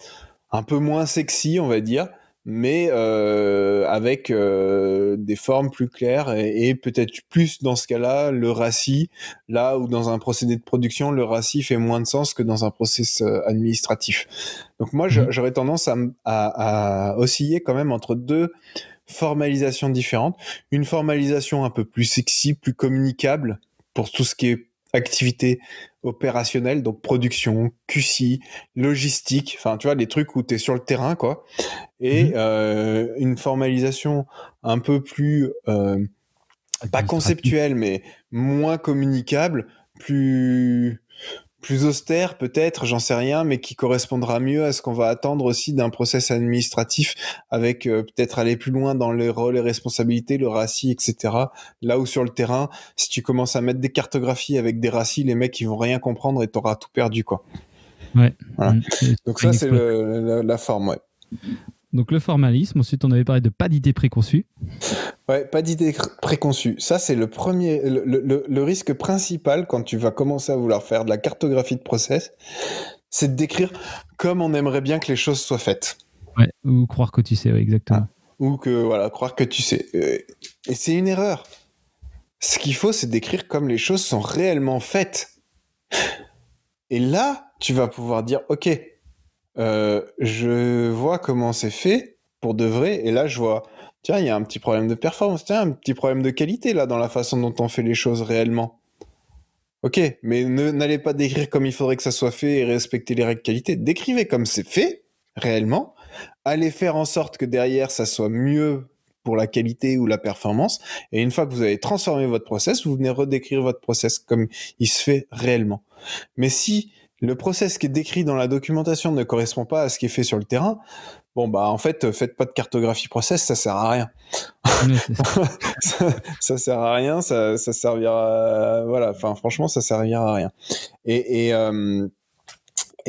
un peu moins sexy, on va dire, mais avec des formes plus claires et peut-être plus dans ce cas-là le RACI, là où dans un procédé de production le RACI fait moins de sens que dans un process administratif. Donc moi j'aurais tendance à osciller quand même entre deux formalisations différentes, une formalisation un peu plus sexy, plus communicable pour tout ce qui est activité opérationnelle, donc production, QC, logistique, enfin tu vois, les trucs où tu es sur le terrain, quoi. Et une formalisation un peu plus, pas conceptuelle, mais moins communicable, plus austère peut-être, j'en sais rien, mais qui correspondra mieux à ce qu'on va attendre aussi d'un process administratif, avec peut-être aller plus loin dans les rôles et responsabilités, le RACI, etc. Là où sur le terrain, si tu commences à mettre des cartographies avec des RACI, les mecs ils vont rien comprendre et t'auras tout perdu, quoi. Ouais. Voilà. Donc ça c'est la forme, ouais. Donc le formalisme, ensuite on avait parlé de pas d'idées préconçues. Ouais, pas d'idées préconçues. Ça, c'est le premier, le risque principal quand tu vas commencer à vouloir faire de la cartographie de process, c'est de décrire comme on aimerait bien que les choses soient faites. Ouais, ou croire que tu sais, ouais, exactement. Ou que, voilà, croire que tu sais. Et c'est une erreur. Ce qu'il faut, c'est décrire comme les choses sont réellement faites. Et là, tu vas pouvoir dire, ok, je vois comment c'est fait pour de vrai, et là, je vois, tiens, il y a un petit problème de performance, tiens, un petit problème de qualité, là, dans la façon dont on fait les choses réellement. Ok, mais n'allez pas décrire comme il faudrait que ça soit fait et respecter les règles de qualité. Décrivez comme c'est fait, réellement. Allez faire en sorte que derrière, ça soit mieux pour la qualité ou la performance. Et une fois que vous avez transformé votre process, vous venez redécrire votre process comme il se fait réellement. Mais si le process qui est décrit dans la documentation ne correspond pas à ce qui est fait sur le terrain, bon, bah, en fait, faites pas de cartographie process, ça sert à rien. Ça sert à rien, ça servira, voilà, enfin, franchement, ça servira à rien. Et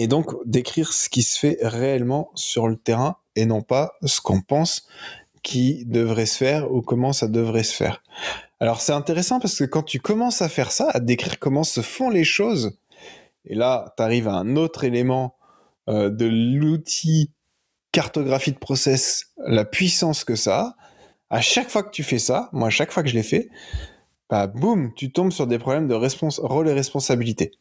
donc, décrire ce qui se fait réellement sur le terrain et non pas ce qu'on pense qui devrait se faire ou comment ça devrait se faire. Alors, c'est intéressant parce que quand tu commences à faire ça, à décrire comment se font les choses, et là, tu arrives à un autre élément de l'outil cartographie de process, la puissance que ça a. À chaque fois que tu fais ça, moi, à chaque fois que je l'ai fait, bah, boum, tu tombes sur des problèmes de rôle et responsabilité.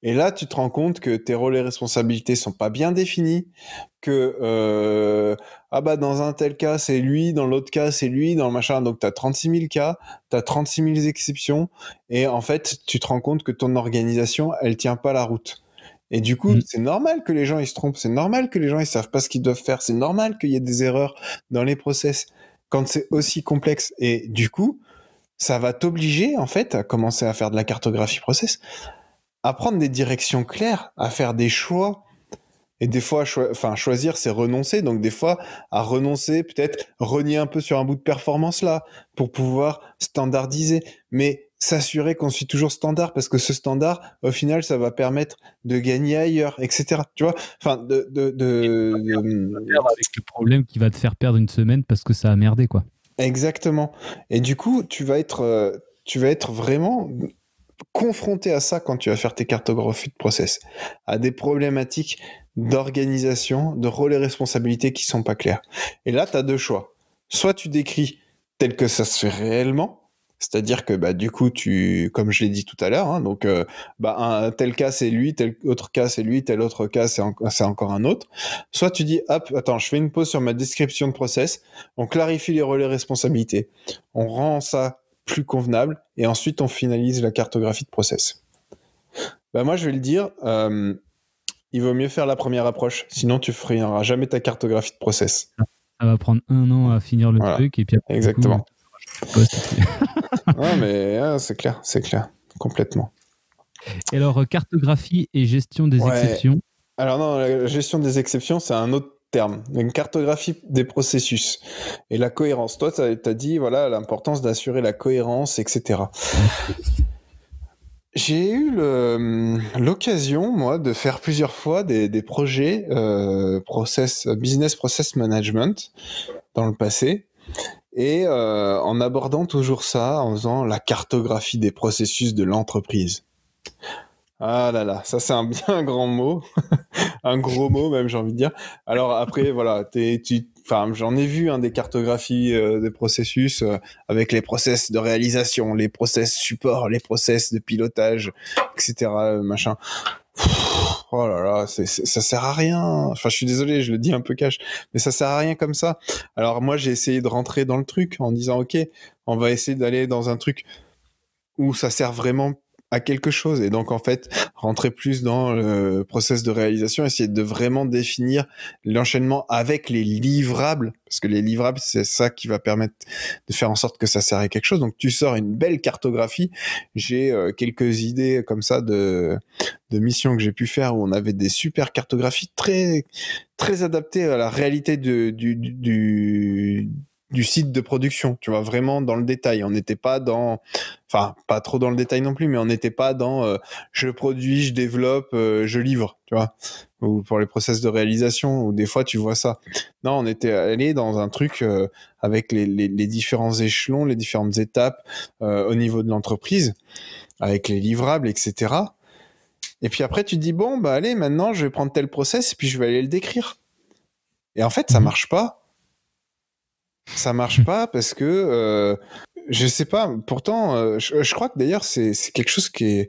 Et là, tu te rends compte que tes rôles et responsabilités sont pas bien définis, que ah bah dans un tel cas c'est lui, dans l'autre cas c'est lui, dans le machin, donc t'as 36 000 cas, t'as 36 000 exceptions, et en fait tu te rends compte que ton organisation elle tient pas la route. Et du coup, c'est normal que les gens ils se trompent, c'est normal que les gens ils savent pas ce qu'ils doivent faire, c'est normal qu'il y ait des erreurs dans les process quand c'est aussi complexe. Et du coup, ça va t'obliger en fait à commencer à faire de la cartographie process, à prendre des directions claires, à faire des choix. Et des fois, choisir, c'est renoncer. Donc, des fois, à renoncer, peut-être renier un peu sur un bout de performance là, pour pouvoir standardiser. Mais s'assurer qu'on suit toujours standard, parce que ce standard, au final, ça va permettre de gagner ailleurs, etc. Tu vois, enfin, avec le problème qui va te faire perdre une semaine parce que ça a merdé, quoi. Exactement. Et du coup, tu vas être vraiment confronté à ça quand tu vas faire tes cartographies de process, à des problématiques d'organisation, de rôles et responsabilités qui sont pas clairs. Et là, tu as deux choix. Soit tu décris tel que ça se fait réellement, c'est-à-dire que du coup, comme je l'ai dit tout à l'heure, hein, donc un tel cas c'est lui, tel autre cas c'est lui, tel autre cas c'est encore un autre. Soit tu dis, hop, attends, je fais une pause sur ma description de process, on clarifie les rôles et responsabilités, on rend ça plus convenable, et ensuite on finalise la cartographie de process. Moi je vais le dire, il vaut mieux faire la première approche, sinon tu finiras jamais ta cartographie de process. Ça va prendre 1 an à finir le truc, et puis après, exactement. Du coup, non mais c'est clair, complètement. Et alors, cartographie et gestion des exceptions. Alors non, la gestion des exceptions, c'est un autre terme, une cartographie des processus et la cohérence. Toi, tu as dit voilà l'importance d'assurer la cohérence, etc. J'ai eu l'occasion, moi, de faire plusieurs fois des projets business process management dans le passé, et en abordant toujours ça, en faisant la cartographie des processus de l'entreprise. Ah là là, ça c'est un bien grand mot, un gros mot même, j'ai envie de dire. Alors après, voilà, j'en ai vu des cartographies des processus avec les process de réalisation, les process support, les process de pilotage, etc. Machin. Oh là là, ça sert à rien. Enfin, je suis désolé, je le dis un peu cash, mais ça sert à rien comme ça. Alors moi, j'ai essayé de rentrer dans le truc en disant, ok, on va essayer d'aller dans un truc où ça sert vraiment à quelque chose, et donc en fait rentrer plus dans le process de réalisation, essayer de vraiment définir l'enchaînement avec les livrables, parce que les livrables c'est ça qui va permettre de faire en sorte que ça sert à quelque chose. Donc tu sors une belle cartographie. J'ai quelques idées comme ça de missions que j'ai pu faire où on avait des super cartographies très très adaptées à la réalité du site de production, tu vois, vraiment dans le détail. On n'était pas pas trop dans le détail non plus, mais on n'était pas dans je produis, je développe, je livre, tu vois, ou pour les process de réalisation, où des fois tu vois ça. Non, on était allé dans un truc avec les différents échelons, les différentes étapes au niveau de l'entreprise, avec les livrables, etc. Et puis après, tu te dis, bon, allez, maintenant, je vais prendre tel process, et puis je vais aller le décrire. Et en fait, ça marche pas. Ça marche pas parce que je sais pas. Pourtant, je crois que d'ailleurs c'est quelque chose qui est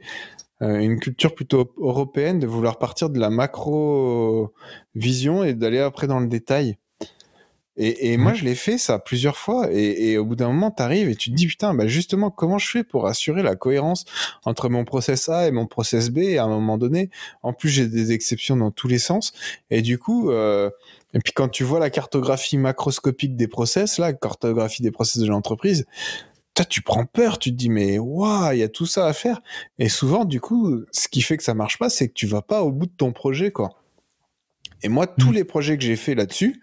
une culture plutôt européenne, de vouloir partir de la macro vision et d'aller après dans le détail. Et moi je l'ai fait ça plusieurs fois, et au bout d'un moment t'arrives et tu te dis putain, justement comment je fais pour assurer la cohérence entre mon process A et mon process B, et à un moment donné en plus j'ai des exceptions dans tous les sens, et du coup et puis quand tu vois la cartographie macroscopique des process, la cartographie des process de l'entreprise, toi tu prends peur, tu te dis mais waouh, il y a tout ça à faire. Et souvent du coup ce qui fait que ça marche pas, c'est que tu vas pas au bout de ton projet, quoi. Et moi tous les projets que j'ai fait là-dessus,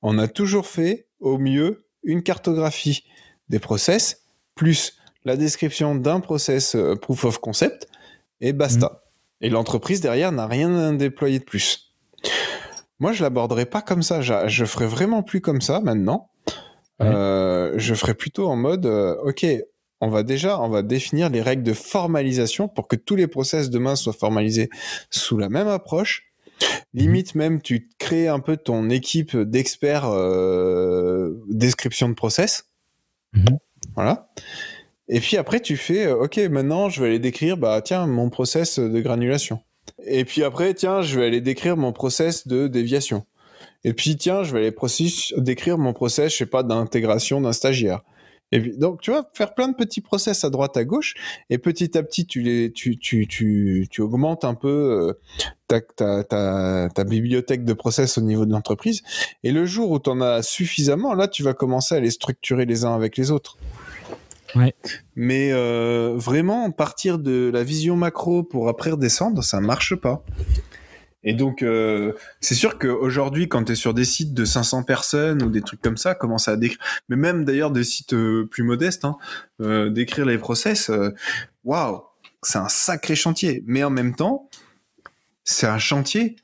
on a toujours fait au mieux une cartographie des process plus la description d'un process proof of concept, et basta. Et l'entreprise derrière n'a rien à déployer de plus. Moi, je l'aborderai pas comme ça. Je ferai vraiment plus comme ça maintenant. Je ferai plutôt en mode, ok, on va définir les règles de formalisation pour que tous les process demain soient formalisés sous la même approche. Limite même, tu crées un peu ton équipe d'experts description de process. Voilà. Et puis après, tu fais, ok, maintenant, je vais aller décrire, tiens, mon process de granulation. Et puis après, tiens, je vais aller décrire mon process de déviation. Et puis, tiens, je vais aller décrire mon process, je sais pas, d'intégration d'un stagiaire. Et puis, donc, tu vois, faire plein de petits process à droite, à gauche, et petit à petit, tu augmentes un peu ta bibliothèque de process au niveau de l'entreprise. Et le jour où tu en as suffisamment, là, tu vas commencer à les structurer les uns avec les autres. Ouais. Mais vraiment, partir de la vision macro pour après redescendre, ça marche pas. Et donc, c'est sûr qu'aujourd'hui, quand tu es sur des sites de 500 personnes ou des trucs comme ça, commence à décrire, mais même d'ailleurs des sites plus modestes, d'écrire les process, waouh, c'est un sacré chantier. Mais en même temps, c'est un chantier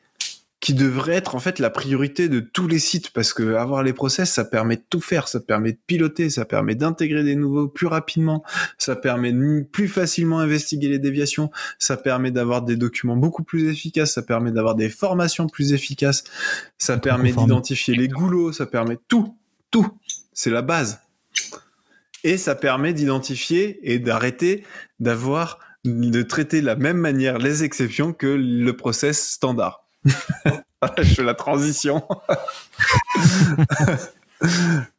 qui devrait être en fait la priorité de tous les sites, parce que avoir les process, ça permet de tout faire, ça permet de piloter, ça permet d'intégrer des nouveaux plus rapidement, ça permet de plus facilement investiguer les déviations, ça permet d'avoir des documents beaucoup plus efficaces, ça permet d'avoir des formations plus efficaces, ça permet d'identifier les goulots, ça permet tout, c'est la base. Et ça permet d'identifier et d'arrêter de traiter de la même manière les exceptions que le process standard. Je fais la transition.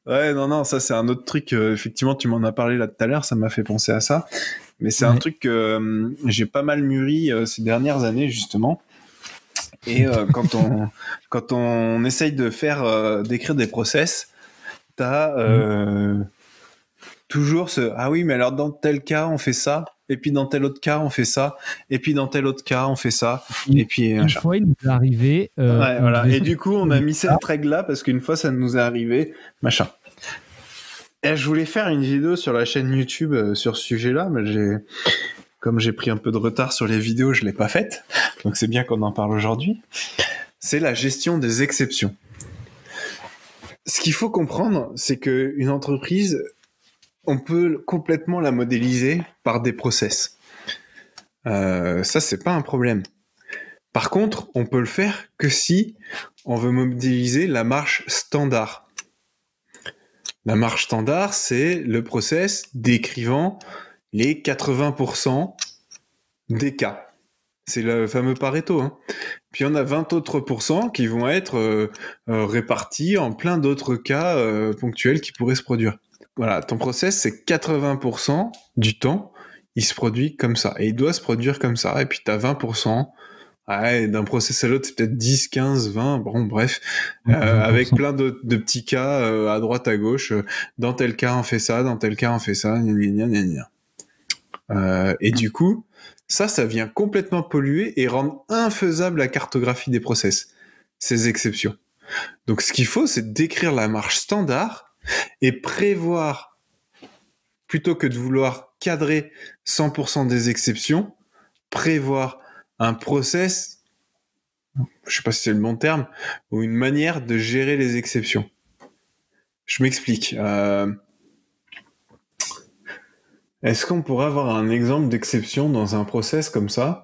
Ouais, non, ça c'est un autre truc. Effectivement, tu m'en as parlé là tout à l'heure, ça m'a fait penser à ça. Mais c'est un truc que j'ai pas mal mûri ces dernières années justement. Et quand on essaye de d'écrire des process, t'as toujours ah oui, mais alors dans tel cas on fait ça. Et puis dans tel autre cas, on fait ça. Et puis dans tel autre cas, on fait ça. Et puis une fois, il nous est arrivé. Ouais, voilà. Et du coup, on a mis cette règle-là parce qu'une fois, ça nous est arrivé, machin. Et je voulais faire une vidéo sur la chaîne YouTube sur ce sujet-là, mais comme j'ai pris un peu de retard sur les vidéos, je l'ai pas faite. Donc c'est bien qu'on en parle aujourd'hui. C'est la gestion des exceptions. Ce qu'il faut comprendre, c'est qu'une entreprise, on peut complètement la modéliser par des process. Ça, c'est pas un problème. Par contre, on peut le faire que si on veut modéliser la marche standard. La marche standard, c'est le process décrivant les 80% des cas. C'est le fameux Pareto. Puis on a 20 autres pourcents qui vont être répartis en plein d'autres cas ponctuels qui pourraient se produire. Voilà, ton process, c'est 80% du temps, il se produit comme ça. Et il doit se produire comme ça. Et puis tu as 20%. Ouais, d'un process à l'autre, c'est peut-être 10, 15, 20, bon, bref, avec plein de petits cas à droite, à gauche. Dans tel cas, on fait ça, dans tel cas, on fait ça, gna, gna, gna, gna. Et du coup, ça vient complètement polluer et rendre infaisable la cartographie des process, ces exceptions. Donc, ce qu'il faut, c'est décrire la marche standard et prévoir, plutôt que de vouloir cadrer 100% des exceptions, prévoir un process, je sais pas si c'est le bon terme, ou une manière de gérer les exceptions. Je m'explique. Est-ce qu'on pourrait avoir un exemple d'exception dans un process comme ça ?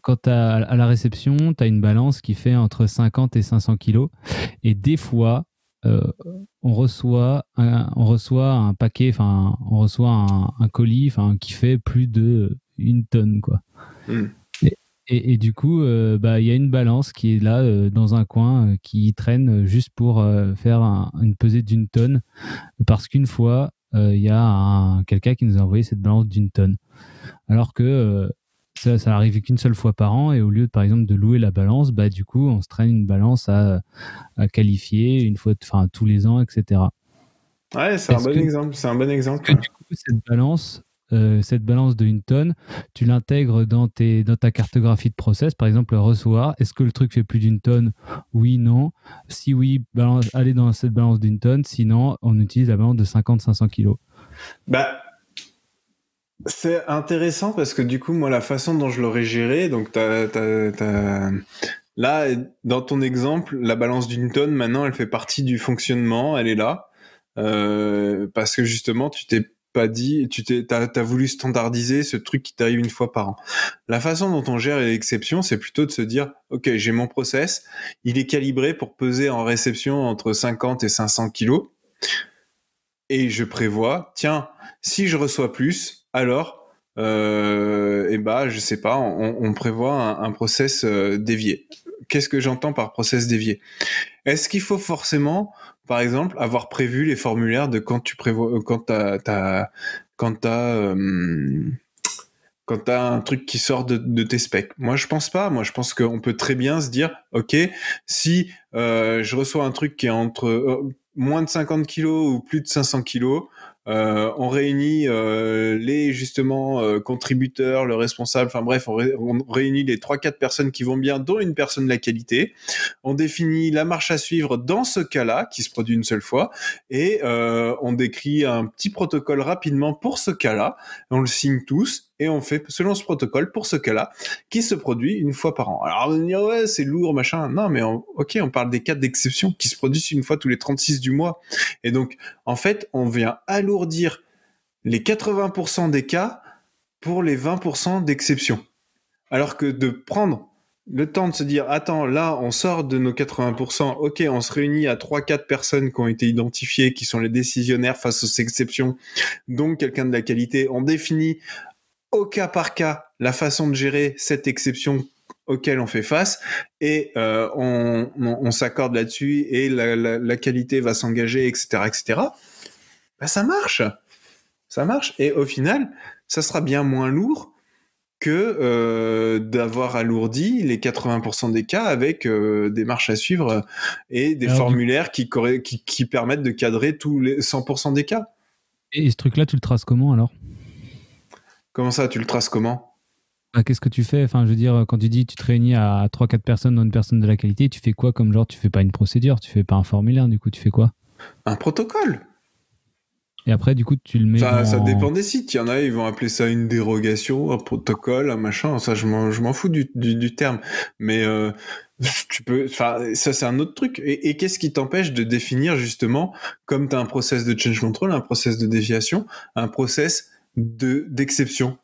Quand à la réception, tu as une balance qui fait entre 50 et 500 kilos. Et des fois, on reçoit un paquet, enfin, on reçoit un colis qui fait plus d'1 tonne, quoi. Et du coup, il y a une balance qui est là dans un coin qui traîne juste pour faire une pesée d'1 tonne. Parce qu'une fois, il y a quelqu'un qui nous a envoyé cette balance d'1 tonne. Alors que ça n'arrive qu'une seule fois par an, et au lieu, par exemple, de louer la balance, du coup, on se traîne une balance à qualifier une fois, tous les ans, etc. Ouais, c'est un bon exemple. C'est un bon exemple. Du coup, cette balance de 1 tonne, tu l'intègres dans ta cartographie de process, par exemple, recevoir. Est-ce que le truc fait plus d'1 tonne ? Oui, non. Si oui, allez dans cette balance d'1 tonne. Sinon, on utilise la balance de 50-500 kilos. C'est intéressant parce que du coup, moi, la façon dont je l'aurais géré, donc là, dans ton exemple, la balance d'1 tonne, maintenant, elle fait partie du fonctionnement, elle est là, parce que justement, tu t'es pas dit, t'as voulu standardiser ce truc qui t'arrive une fois par an. La façon dont on gère les exceptions, c'est plutôt de se dire, ok, j'ai mon process, il est calibré pour peser en réception entre 50 et 500 kilos, et je prévois, tiens, si je reçois plus, alors, je sais pas, on prévoit un process dévié. qu'est-ce que j'entends par process dévié? Est-ce qu'il faut forcément, par exemple, avoir prévu les formulaires de quand tu prévois, quand t'as un truc qui sort de tes specs? Moi, je pense pas. Moi, je pense qu'on peut très bien se dire, ok, si je reçois un truc qui est entre moins de 50 kilos ou plus de 500 kilos, on réunit les justement contributeurs, le responsable, enfin bref, on réunit les 3-4 personnes qui vont bien, dont une personne de la qualité. On définit la marche à suivre dans ce cas-là, qui se produit une seule fois, et on décrit un petit protocole rapidement pour ce cas-là. On le signe tous et on fait selon ce protocole pour ce cas-là, qui se produit une fois par an. Alors on va dire ouais, c'est lourd, machin. Non, mais ok, on parle des cas d'exception qui se produisent une fois tous les 36 du mois. Et donc, en fait, on vient alourdir les 80% des cas pour les 20% d'exception. Alors que de prendre le temps de se dire, attends, là, on sort de nos 80%, ok, on se réunit à 3-4 personnes qui ont été identifiées, qui sont les décisionnaires face aux exceptions, donc quelqu'un de la qualité, on définit au cas par cas la façon de gérer cette exception auquel on fait face, et on s'accorde là-dessus, et la qualité va s'engager, etc., etc. Ben, ça marche, et au final, ça sera bien moins lourd que d'avoir alourdi les 80% des cas avec des marches à suivre et des formulaires qui permettent de cadrer tous les 100% des cas. Et ce truc-là, tu le traces comment alors? Comment ça, tu le traces comment? Qu'est-ce que tu fais? Enfin, je veux dire, quand tu dis tu te réunis à 3-4 personnes, dont une personne de la qualité, tu fais quoi comme genre? Tu fais pas une procédure, tu fais pas un formulaire, du coup, tu fais quoi? Un protocole. Et après, du coup, tu le mets ça dépend des sites. Il y en a, ils vont appeler ça une dérogation, un protocole, un machin. Ça, je m'en fous du terme. Mais tu peux. Enfin, ça, c'est un autre truc. Et qu'est-ce qui t'empêche de définir justement, comme tu as un process de change control, un process de déviation, un process d'exception?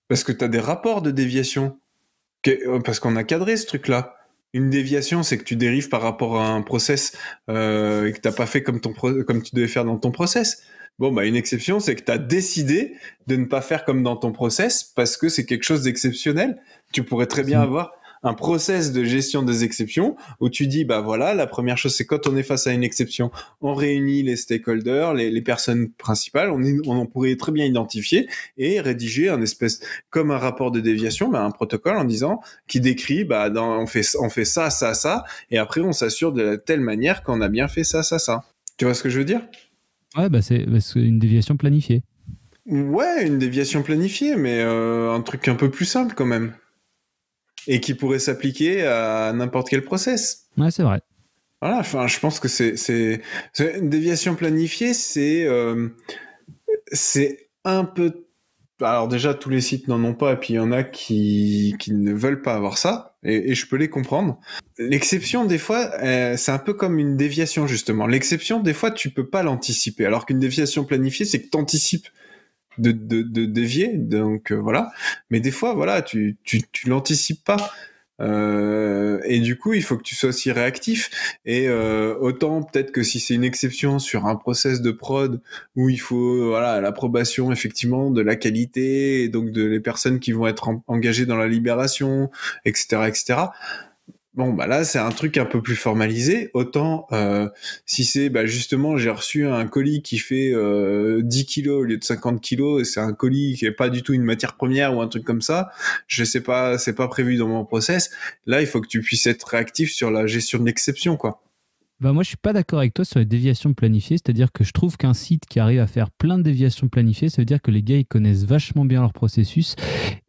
Parce que tu as des rapports de déviation. Parce qu'on a cadré ce truc-là. Une déviation, c'est que tu dérives par rapport à un process et que t'as pas fait comme tu devais faire dans ton process. Bon, bah une exception, c'est que tu as décidé de ne pas faire comme dans ton process parce que c'est quelque chose d'exceptionnel. Tu pourrais très bien avoir un process de gestion des exceptions où tu dis, bah voilà, la première chose, c'est quand on est face à une exception, on réunit les stakeholders, les personnes principales, on pourrait très bien identifier et rédiger un espèce, comme un rapport de déviation, bah, un protocole en disant, qui décrit, bah, on fait ça, ça, ça, et après, on s'assure de telle manière qu'on a bien fait ça, ça, ça. Tu vois ce que je veux dire? Ouais, bah c'est une déviation planifiée. Ouais, une déviation planifiée, mais un truc un peu plus simple quand même. Et qui pourrait s'appliquer à n'importe quel process. Ouais, c'est vrai. Voilà, enfin, je pense que c'est une déviation planifiée, c'est un peu. Alors déjà, tous les sites n'en ont pas, et puis il y en a qui ne veulent pas avoir ça, et je peux les comprendre. L'exception, des fois, c'est un peu comme une déviation, justement. L'exception, des fois, tu peux pas l'anticiper, alors qu'une déviation planifiée, c'est que tu anticipes de dévier, donc voilà. Mais des fois, voilà, tu l'anticipes pas. Et du coup, il faut que tu sois aussi réactif. Et autant peut-être que si c'est une exception sur un process de prod où il faut voilà l'approbation effectivement de la qualité et donc de les personnes qui vont être engagées dans la libération, etc., etc. Bon, bah là, c'est un truc un peu plus formalisé. Autant si c'est justement, j'ai reçu un colis qui fait 10 kilos au lieu de 50 kilos, et c'est un colis qui est pas du tout une matière première ou un truc comme ça, je sais pas, c'est pas prévu dans mon process. Là, il faut que tu puisses être réactif sur la gestion de l'exception, quoi. Bah moi, je suis pas d'accord avec toi sur les déviations planifiées. C'est-à-dire que je trouve qu'un site qui arrive à faire plein de déviations planifiées, ça veut dire que les gars, ils connaissent vachement bien leur processus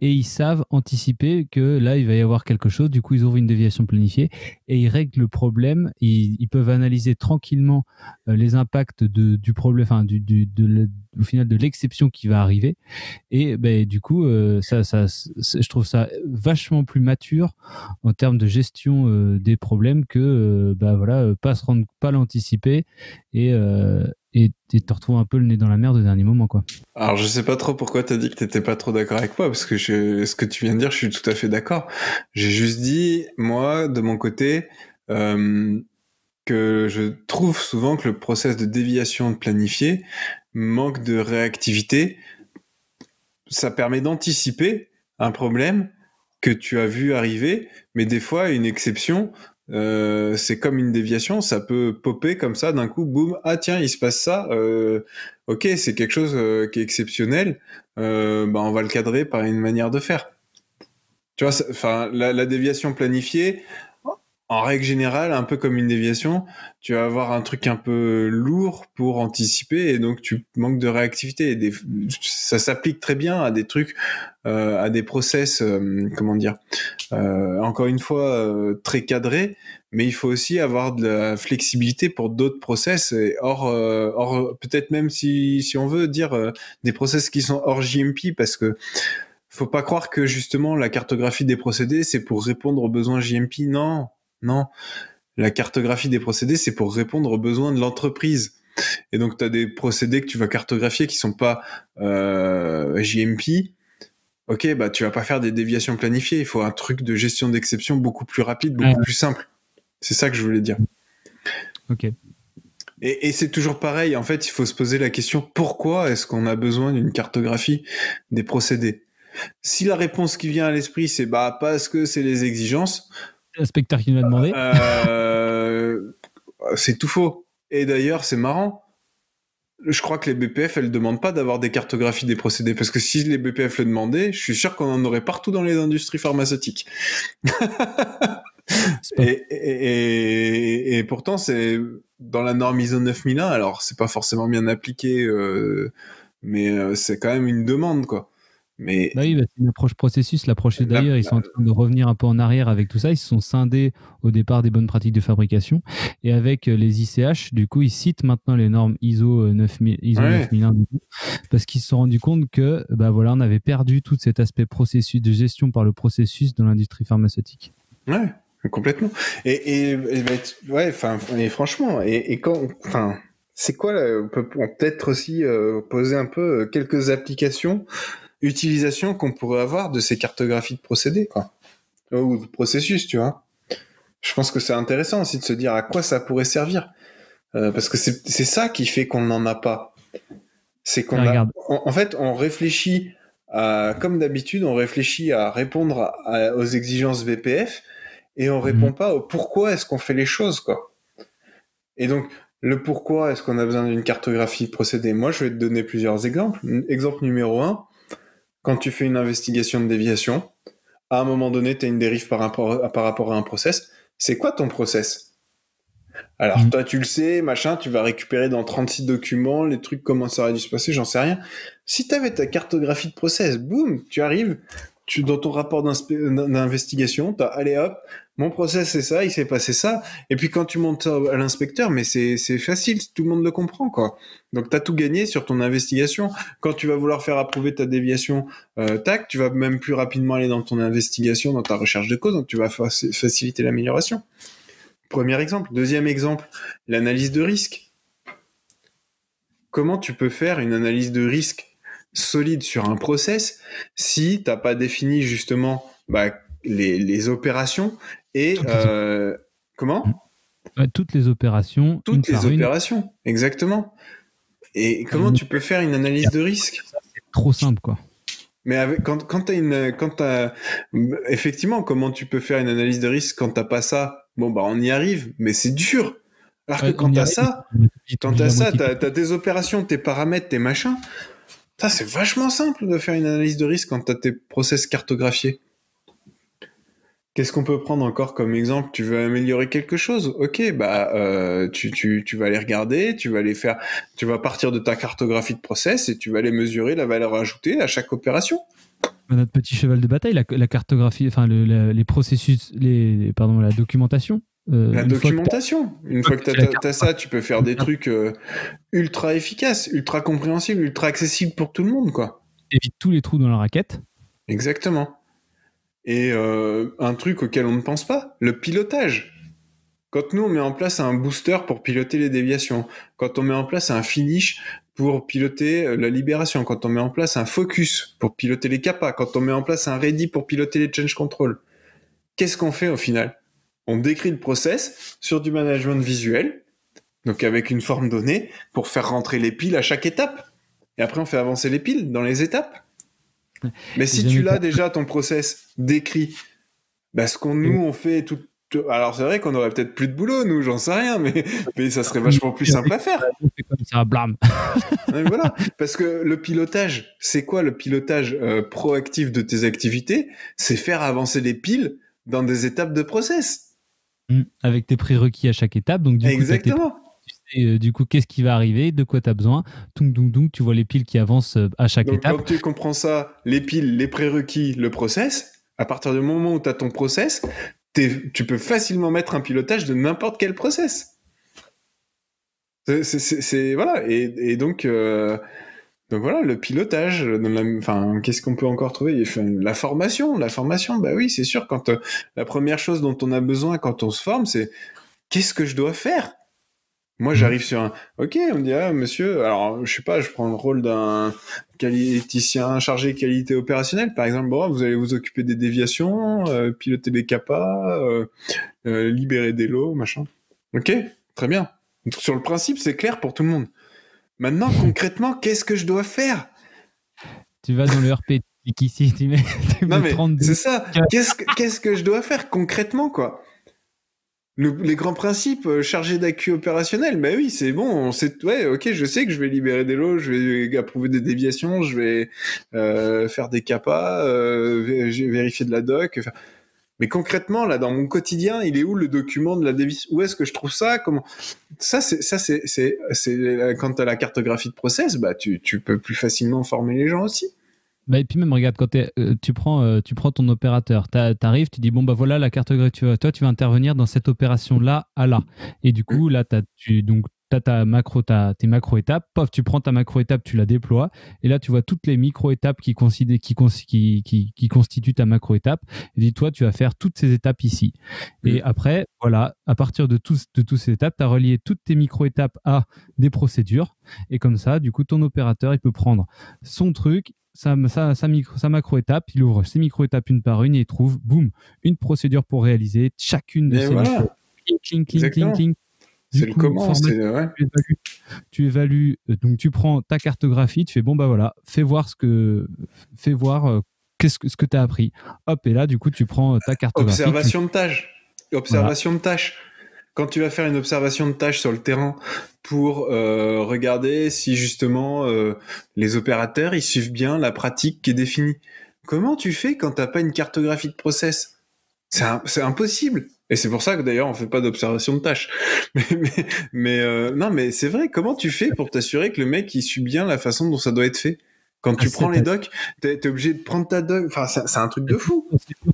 et ils savent anticiper que là, il va y avoir quelque chose. Du coup, ils ouvrent une déviation planifiée et ils règlent le problème. Ils peuvent analyser tranquillement les impacts du problème, enfin, au final de l'exception qui va arriver. Et du coup, je trouve ça vachement plus mature en termes de gestion des problèmes que pas l'anticiper et te retrouver un peu le nez dans la mer de dernier moment, quoi. Alors je sais pas trop pourquoi t'as dit que t'étais pas trop d'accord avec moi, parce que ce que tu viens de dire, je suis tout à fait d'accord. J'ai juste dit, moi, de mon côté, que je trouve souvent que le process de déviation planifié manque de réactivité. Ça permet d'anticiper un problème que tu as vu arriver, mais des fois, une exception, c'est comme une déviation, ça peut popper comme ça d'un coup, boum, ah tiens, il se passe ça, ok, c'est quelque chose qui est exceptionnel, on va le cadrer par une manière de faire. Tu vois, enfin, la déviation planifiée, en règle générale, un peu comme une déviation, tu vas avoir un truc un peu lourd pour anticiper et donc tu manques de réactivité. Ça s'applique très bien à des trucs, à des process, encore une fois, très cadrés, mais il faut aussi avoir de la flexibilité pour d'autres process. Et hors peut-être même si on veut dire des process qui sont hors JMP, parce que faut pas croire que justement la cartographie des procédés, c'est pour répondre aux besoins JMP. Non. La cartographie des procédés, c'est pour répondre aux besoins de l'entreprise. Et donc, tu as des procédés que tu vas cartographier qui sont pas JMP. Ok, tu vas pas faire des déviations planifiées. Il faut un truc de gestion d'exception beaucoup plus rapide, beaucoup plus simple. C'est ça que je voulais dire. Ok. Et c'est toujours pareil. En fait, il faut se poser la question, pourquoi est-ce qu'on a besoin d'une cartographie des procédés ? Si la réponse qui vient à l'esprit, c'est parce que c'est les exigences, l'inspecteur qui nous a demandé. C'est tout faux. Et d'ailleurs, c'est marrant. Je crois que les BPF, elles demandent pas d'avoir des cartographies des procédés, parce que si les BPF le demandaient, je suis sûr qu'on en aurait partout dans les industries pharmaceutiques. Et pourtant, c'est dans la norme ISO 9001. Alors, c'est pas forcément bien appliqué, mais c'est quand même une demande, quoi. Mais oui, c'est une approche processus. L'approche d'ailleurs, ils sont en train de revenir un peu en arrière avec tout ça. Ils se sont scindés au départ des bonnes pratiques de fabrication. Et avec les ICH, du coup, ils citent maintenant les normes ISO 9001 parce qu'ils se sont rendus compte que on avait perdu tout cet aspect processus de gestion par le processus dans l'industrie pharmaceutique. Ouais, complètement. Et franchement, c'est quoi là, on peut peut-être aussi poser un peu quelques utilisations qu'on pourrait avoir de ces cartographies de procédés, quoi, ou de processus, tu vois. Je pense que c'est intéressant aussi de se dire à quoi ça pourrait servir, parce que c'est ça qui fait qu'on n'en a pas. C'est qu'on en fait, on réfléchit comme d'habitude, on réfléchit à répondre aux exigences BPF et on répond pas au pourquoi est-ce qu'on fait les choses, quoi. Et donc, le pourquoi est-ce qu'on a besoin d'une cartographie de procédés. Moi, je vais te donner plusieurs exemples. Exemple numéro 1. Quand tu fais une investigation de déviation, à un moment donné, tu as une dérive par rapport à un process. C'est quoi ton process ? Alors, toi, tu le sais, machin, tu vas récupérer dans 36 documents les trucs, comment ça aurait dû se passer, j'en sais rien. Si tu avais ta cartographie de process, boum, tu arrives, dans ton rapport d'investigation, allez hop, mon process c'est ça, il s'est passé ça, et puis quand tu montes à l'inspecteur, mais c'est facile, tout le monde le comprend, quoi. Donc t'as tout gagné sur ton investigation. Quand tu vas vouloir faire approuver ta déviation, tu vas même plus rapidement aller dans ton investigation, dans ta recherche de cause, donc tu vas faciliter l'amélioration. Premier exemple. Deuxième exemple, l'analyse de risque. Comment tu peux faire une analyse de risque solide sur un process si t'as pas défini justement les opérations et comment ? Toutes les opérations. Toutes les opérations, exactement. Et comment tu peux faire une analyse de risque ? C'est trop simple, quoi. Mais effectivement, comment tu peux faire une analyse de risque quand t'as pas ça ? On y arrive, mais c'est dur. Alors que quand t'as ça, t'as tes opérations, tes paramètres, tes machins. Ça, c'est vachement simple de faire une analyse de risque quand t'as tes process cartographiés. Qu'est-ce qu'on peut prendre encore comme exemple ? Tu veux améliorer quelque chose ? Ok, tu vas aller regarder, tu vas partir de ta cartographie de process et tu vas aller mesurer la valeur ajoutée à chaque opération. Notre petit cheval de bataille, la cartographie, enfin les processus, la documentation. La documentation. Une fois que t'as ça, tu peux faire des trucs ultra efficaces, ultra compréhensibles, ultra accessibles pour tout le monde, quoi. Évite tous les trous dans la raquette. Exactement. Et un truc auquel on ne pense pas, le pilotage. Quand nous, on met en place un booster pour piloter les déviations, quand on met en place un finish pour piloter la libération, quand on met en place un focus pour piloter les CAPA, quand on met en place un ready pour piloter les change control, qu'est-ce qu'on fait au final ? On décrit le process sur du management visuel, donc avec une forme donnée, pour faire rentrer les piles à chaque étape. Et après, on fait avancer les piles dans les étapes. Mais si tu l'as déjà, ton process décrit, bah, ce nous, on fait tout. Alors, c'est vrai qu'on aurait peut-être plus de boulot, nous, j'en sais rien, mais ça serait vachement plus simple à faire. Comme ça, blâme. Voilà, parce que le pilotage, c'est quoi le pilotage proactif de tes activités? C'est faire avancer les piles dans des étapes de process. Avec tes prérequis à chaque étape. Donc, du Exactement. coup, du coup, qu'est-ce qui va arriver, de quoi tu as besoin. Tu vois les piles qui avancent à chaque étape. Donc, quand tu comprends ça, les piles, les prérequis, le process, à partir du moment où tu as ton process, tu peux facilement mettre un pilotage de n'importe quel process. Voilà. Et donc voilà, le pilotage. Enfin, qu'est-ce qu'on peut encore trouver? La formation, bah oui, c'est sûr. Quand la première chose dont on a besoin quand on se forme, c'est qu'est-ce que je dois faire? Moi, j'arrive sur OK, on me dit, monsieur, alors, je sais pas, je prends le rôle d'un qualiticien chargé qualité opérationnelle, par exemple. Bon, vous allez vous occuper des déviations, piloter des CAPA, libérer des lots, machin. OK, très bien. Donc, sur le principe, c'est clair pour tout le monde. Maintenant, concrètement, qu'est-ce que je dois faire? Tu vas dans le RP, tu cliques ici, tu mets non, mais 32. C'est ça. Qu'est-ce que je dois faire concrètement, quoi? Les grands principes chargés d'accu opérationnel, bah oui, c'est bon, ouais, ok, je sais que je vais libérer des lots, je vais approuver des déviations, je vais faire des CAPA, vérifier de la doc. Mais concrètement, là, dans mon quotidien, il est où le document de la déviation? Où est-ce que je trouve ça? Comment? C'est quand t'as la cartographie de process, bah tu peux plus facilement former les gens aussi. Bah, et puis même, regarde, quand tu prends ton opérateur, t'arrives, tu dis, bon, bah voilà, la cartographie, toi, tu vas intervenir dans cette opération-là à là. Et du coup, là, t'as tes macro-étapes, pof, tu prends ta macro-étape, tu la déploies, et là, tu vois toutes les micro-étapes qui constituent ta macro-étape, et dis-toi, tu vas faire toutes ces étapes ici. Et après, voilà, à partir de toutes ces étapes, tu as relié toutes tes micro-étapes à des procédures, et comme ça, du coup, ton opérateur, il peut prendre son truc, sa macro-étape, il ouvre ses micro-étapes une par une et il trouve, boum, une procédure pour réaliser chacune de ces micro-étapes. Cling. C'est le comment, ouais. Tu évalues, donc tu prends ta cartographie, tu fais, bon, bah voilà, fais voir ce que tu as appris. Hop, et là, du coup, tu prends ta cartographie. Observation de tâche. Quand tu vas faire une observation de tâche sur le terrain pour regarder si justement les opérateurs ils suivent bien la pratique qui est définie. Comment tu fais quand t'as pas une cartographie de process? C'est impossible. Et c'est pour ça que d'ailleurs on fait pas d'observation de tâche. Non, mais c'est vrai. Comment tu fais pour t'assurer que le mec il suit bien la façon dont ça doit être fait? Quand tu prends les docs, t'es obligé de prendre ta doc. Enfin, c'est un truc de fou.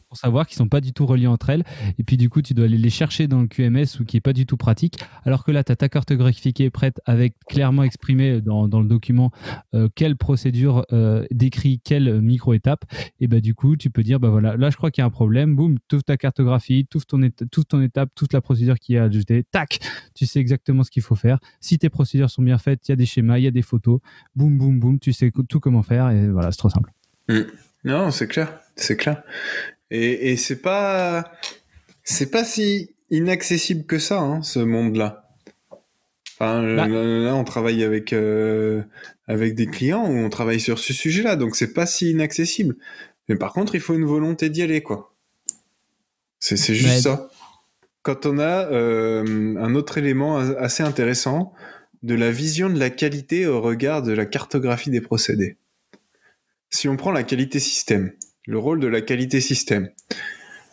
Pour savoir qu'ils sont pas du tout reliés entre elles. Et puis, du coup, tu dois aller les chercher dans le QMS ou qui est pas du tout pratique. Alors que là, tu as ta cartographie qui est prête avec clairement exprimé dans le document quelle procédure décrit quelle micro-étape. Et bah, du coup, tu peux dire, bah voilà, là, je crois qu'il y a un problème. Boum, tu ouvres ta cartographie, tu ouvres ton étape, toute la procédure qui est ajoutée. Tac, tu sais exactement ce qu'il faut faire. Si tes procédures sont bien faites, il y a des schémas, il y a des photos. Boum, boum, boum, tu sais tout comment faire et voilà, c'est trop simple. Non, c'est clair. Et c'est pas si inaccessible que ça, hein, ce monde-là. Enfin, là, on travaille avec des clients où on travaille sur ce sujet-là, donc c'est pas si inaccessible. Mais par contre, il faut une volonté d'y aller, quoi. C'est juste ça. Quand on a un autre élément assez intéressant de la vision de la qualité au regard de la cartographie des procédés. Si on prend la qualité système, le rôle de la qualité système,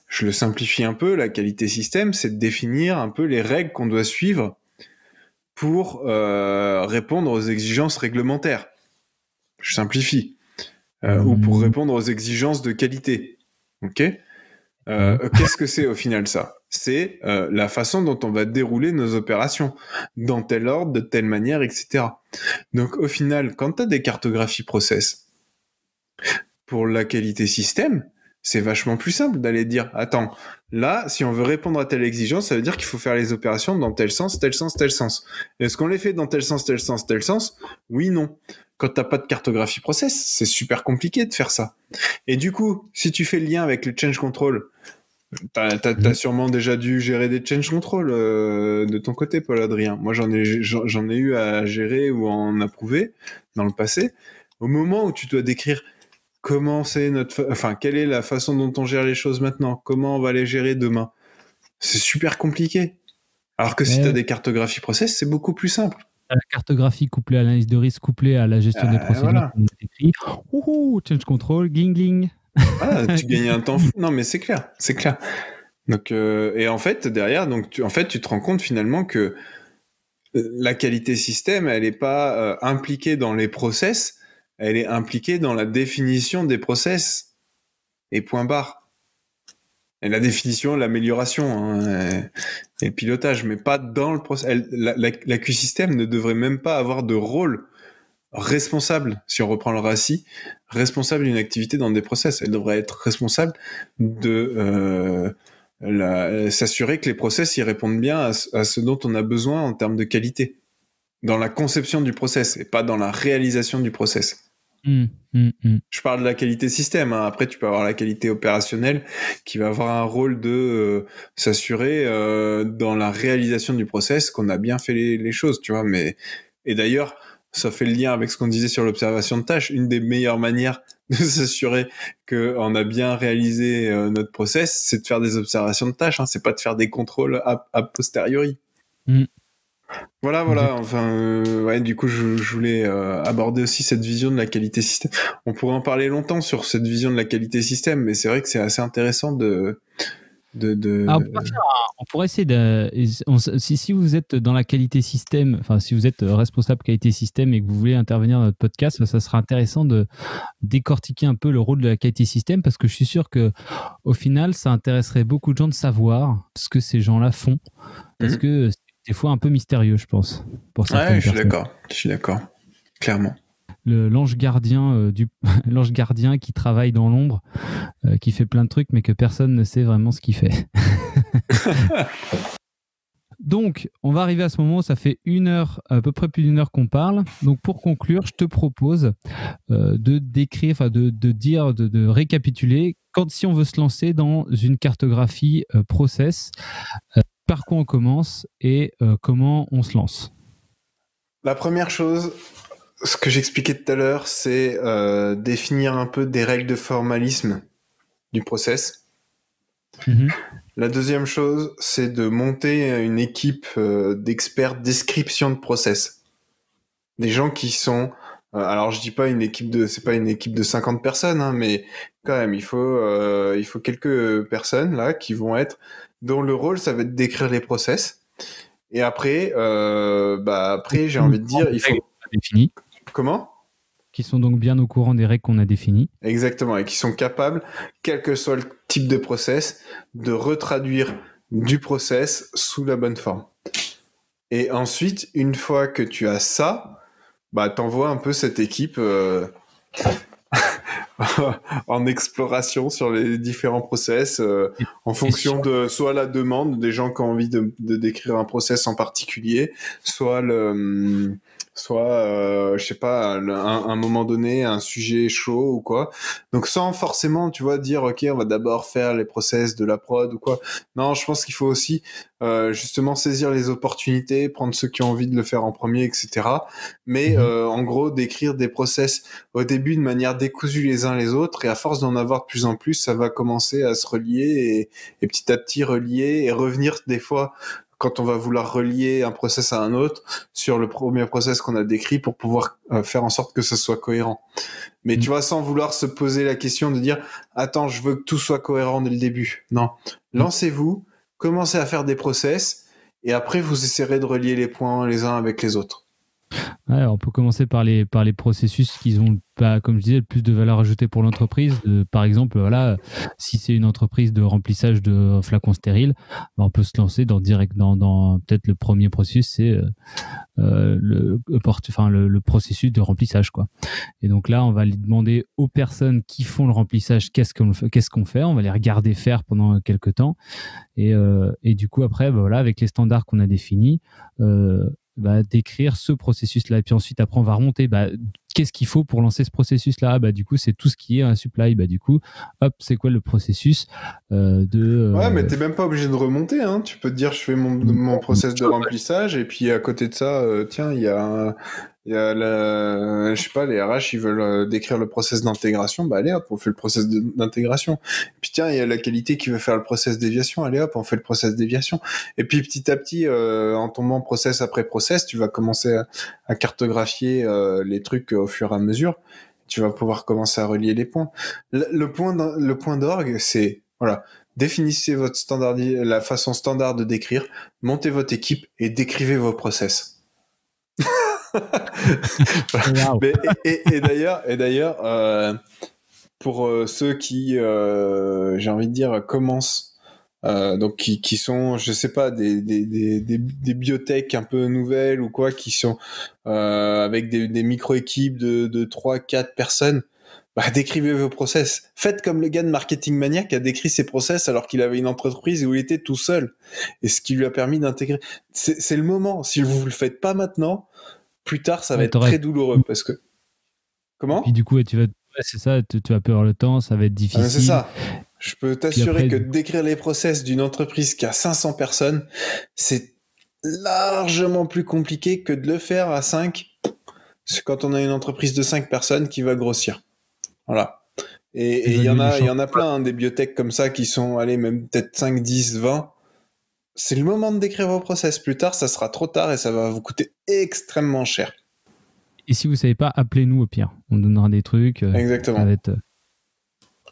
je le simplifie un peu, la qualité système, c'est de définir un peu les règles qu'on doit suivre pour répondre aux exigences réglementaires. Je simplifie. Ou pour répondre aux exigences de qualité. Ok ? Qu'est-ce que c'est au final ça ? C'est la façon dont on va dérouler nos opérations, dans tel ordre, de telle manière, etc. Donc au final, quand tu as des cartographies process, pour la qualité système, c'est vachement plus simple d'aller dire, attends, là, si on veut répondre à telle exigence, ça veut dire qu'il faut faire les opérations dans tel sens, tel sens, tel sens. Est-ce qu'on les fait dans tel sens, tel sens, tel sens ? Oui, non. Quand t'as pas de cartographie process, c'est super compliqué de faire ça. Et du coup, si tu fais le lien avec le change control, t'as sûrement déjà dû gérer des change control de ton côté, Paul-Adrien. Moi, j'en ai eu à gérer ou à en approuver dans le passé. Au moment où tu dois décrire quelle est la façon dont on gère les choses maintenant? Comment on va les gérer demain? C'est super compliqué. Alors que si tu as des cartographies process, c'est beaucoup plus simple. La cartographie couplée à l'analyse de risque, couplée à la gestion des procédures, voilà. comme on a écrit. Change control, gling gling. Voilà, tu gagnes un temps fou. Non, mais c'est clair. Donc, et en fait, derrière, tu te rends compte finalement que la qualité système, elle n'est pas impliquée dans les process, elle est impliquée dans la définition des process. Et point barre. Et la définition, l'amélioration et le pilotage, mais pas dans le process. La Q-système ne devrait même pas avoir de rôle responsable, si on reprend le RACI, responsable d'une activité dans des process. Elle devrait être responsable de s'assurer que les process y répondent bien à ce dont on a besoin en termes de qualité, dans la conception du process et pas dans la réalisation du process. Je parle de la qualité système. Après, tu peux avoir la qualité opérationnelle qui va avoir un rôle de s'assurer dans la réalisation du process qu'on a bien fait les choses, tu vois. Et d'ailleurs, ça fait le lien avec ce qu'on disait sur l'observation de tâches. Une des meilleures manières de s'assurer qu'on a bien réalisé notre process, c'est de faire des observations de tâches. C'est pas de faire des contrôles a posteriori. Voilà. Enfin, du coup, je voulais aborder aussi cette vision de la qualité système. On pourrait en parler longtemps sur cette vision de la qualité système, mais c'est vrai que c'est assez intéressant Alors, on pourrait essayer si vous êtes dans la qualité système, enfin si vous êtes responsable qualité système et que vous voulez intervenir dans notre podcast, ça sera intéressant de décortiquer un peu le rôle de la qualité système, parce que je suis sûr que au final, ça intéresserait beaucoup de gens de savoir ce que ces gens-là font, parce que c'est des fois un peu mystérieux, je pense, pour certaines personnes. Je suis d'accord, clairement. L'ange gardien l'ange gardien qui travaille dans l'ombre, qui fait plein de trucs, mais que personne ne sait vraiment ce qu'il fait. Donc, on va arriver à ce moment, ça fait à peu près plus d'une heure qu'on parle. Donc, pour conclure, je te propose de décrire, enfin de récapituler, si on veut se lancer dans une cartographie process, par quoi on commence et comment on se lance. La première chose, ce que j'expliquais tout à l'heure, c'est définir un peu des règles de formalisme du process. La deuxième chose, c'est de monter une équipe d'experts description de process. Des gens qui sont... alors, je dis pas c'est pas une équipe de 50 personnes, mais quand même, il faut quelques personnes là qui vont être... dont le rôle, ça va être d'écrire les process. Et après, j'ai envie de dire, il faut... Défini. Comment ? Qui sont donc bien au courant des règles qu'on a définies. Exactement, et qui sont capables, quel que soit le type de process, de retraduire du process sous la bonne forme. Et ensuite, une fois que tu as ça, t'envoies un peu cette équipe en exploration sur les différents process en fonction de soit la demande des gens qui ont envie de décrire un process en particulier, soit je sais pas, un moment donné, un sujet chaud ou quoi. Donc sans forcément, tu vois, dire ok, on va d'abord faire les process de la prod ou quoi. Non, je pense qu'il faut aussi justement saisir les opportunités, prendre ceux qui ont envie de le faire en premier, etc. Mais en gros, décrire des process au début de manière décousue les uns les autres, et à force d'en avoir de plus en plus, ça va commencer à se relier et petit à petit relier et revenir des fois quand on va vouloir relier un process à un autre sur le premier process qu'on a décrit pour pouvoir faire en sorte que ça soit cohérent. Mais tu vois, sans vouloir se poser la question de dire « Attends, je veux que tout soit cohérent dès le début ». Non, lancez-vous, commencez à faire des process et après vous essaierez de relier les points les uns avec les autres. Ouais, on peut commencer par les processus qui ont, comme je disais, le plus de valeur ajoutée pour l'entreprise. Par exemple, si c'est une entreprise de remplissage de flacons stériles, on peut se lancer dans peut-être le premier processus, c'est le processus de remplissage, quoi. Et donc là, on va demander aux personnes qui font le remplissage qu'est-ce qu'on fait. On va les regarder faire pendant quelques temps. Et du coup, après, avec les standards qu'on a définis, décrire ce processus-là. Et puis ensuite, après, on va remonter qu'est-ce qu'il faut pour lancer ce processus-là? Bah, du coup, c'est tout ce qui est un supply. Bah, du coup, hop, c'est quoi le processus Ouais, mais t'es même pas obligé de remonter, hein. Tu peux te dire, je fais mon process de remplissage, et puis à côté de ça, tiens, il y a je sais pas, les RH, ils veulent décrire le process d'intégration, bah allez hop, on fait le process d'intégration. Et puis tiens, il y a la qualité qui veut faire le process déviation, allez hop, on fait le process déviation. Et puis petit à petit, en tombant process après process, tu vas commencer à cartographier les trucs au fur et à mesure. Tu vas pouvoir commencer à relier les points. Le point d'orgue, c'est, voilà, définissez votre la façon standard de décrire, montez votre équipe et décrivez vos process. Wow. Et d'ailleurs, pour ceux qui, j'ai envie de dire, commencent, donc qui sont, je sais pas, des biotech un peu nouvelles ou quoi, qui sont avec des micro-équipes de 3-4 personnes, bah, décrivez vos process. Faites comme le gars de Marketing Mania qui a décrit ses process alors qu'il avait une entreprise où il était tout seul. Et ce qui lui a permis d'intégrer. C'est le moment. Si vous le faites pas maintenant, plus tard, ça va être très douloureux. Parce que... Comment ? Et puis du coup, c'est ça, tu vas perdre le temps, ça va être difficile. C'est ça. Je peux t'assurer que décrire les process d'une entreprise qui a 500 personnes, c'est largement plus compliqué que de le faire à 5. C'est quand on a une entreprise de 5 personnes qui va grossir. Voilà. Et il y en a plein, hein, des biotech comme ça qui sont, allez, même peut-être 5, 10, 20. C'est le moment de décrire vos process. Plus tard, ça sera trop tard et ça va vous coûter extrêmement cher. Et si vous savez pas, appelez-nous au pire. On donnera des trucs. Exactement. Ça va être...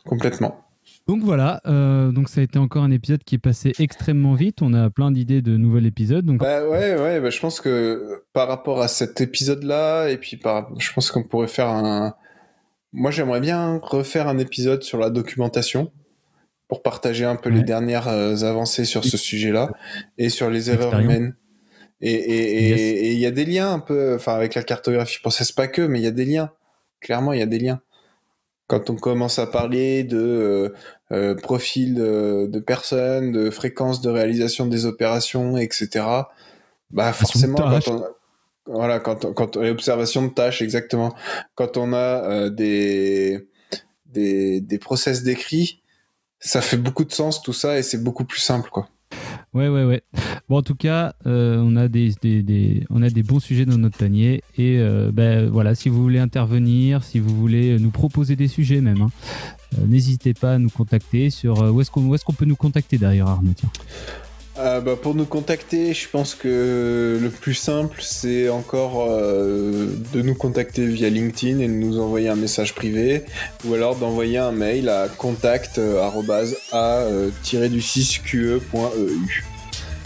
Complètement. Donc voilà, donc ça a été encore un épisode qui est passé extrêmement vite. On a plein d'idées de nouveaux épisodes. Donc... Ouais, je pense que par rapport à cet épisode-là, et puis je pense qu'on pourrait faire Moi, j'aimerais bien refaire un épisode sur la documentation pour partager un peu les dernières avancées sur ce sujet-là et sur les erreurs humaines. Et il y a des liens un peu, enfin, avec la cartographie process, pas que, mais il y a des liens. Clairement, il y a des liens. Quand on commence à parler de profil de personnes, de fréquence de réalisation des opérations, etc., bah forcément, quand observation de tâches, exactement. Quand on a des process décrits, ça fait beaucoup de sens tout ça et c'est beaucoup plus simple, quoi. Ouais. Bon, en tout cas, on a des bons sujets dans notre panier et voilà, si vous voulez intervenir, si vous voulez nous proposer des sujets même, hein, n'hésitez pas à nous contacter sur où est-ce qu'on peut nous contacter d'ailleurs, Arnaud, tiens. Pour nous contacter, je pense que le plus simple, c'est encore de nous contacter via LinkedIn et de nous envoyer un message privé, ou alors d'envoyer un mail à contact@a-6que.eu.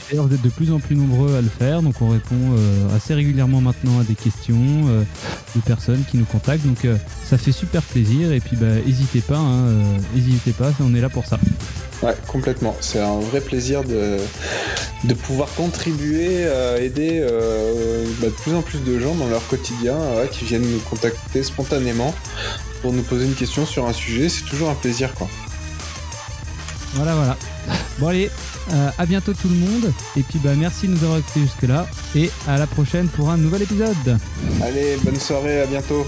D'ailleurs, vous êtes de plus en plus nombreux à le faire, donc on répond assez régulièrement maintenant à des questions de personnes qui nous contactent, donc ça fait super plaisir, et puis n'hésitez pas, on est là pour ça. Ouais, complètement. C'est un vrai plaisir de pouvoir contribuer à aider de plus en plus de gens dans leur quotidien qui viennent nous contacter spontanément pour nous poser une question sur un sujet. C'est toujours un plaisir, quoi. Voilà. Bon allez, à bientôt tout le monde. Et puis merci de nous avoir écoutés jusque-là. Et à la prochaine pour un nouvel épisode. Allez, bonne soirée, à bientôt.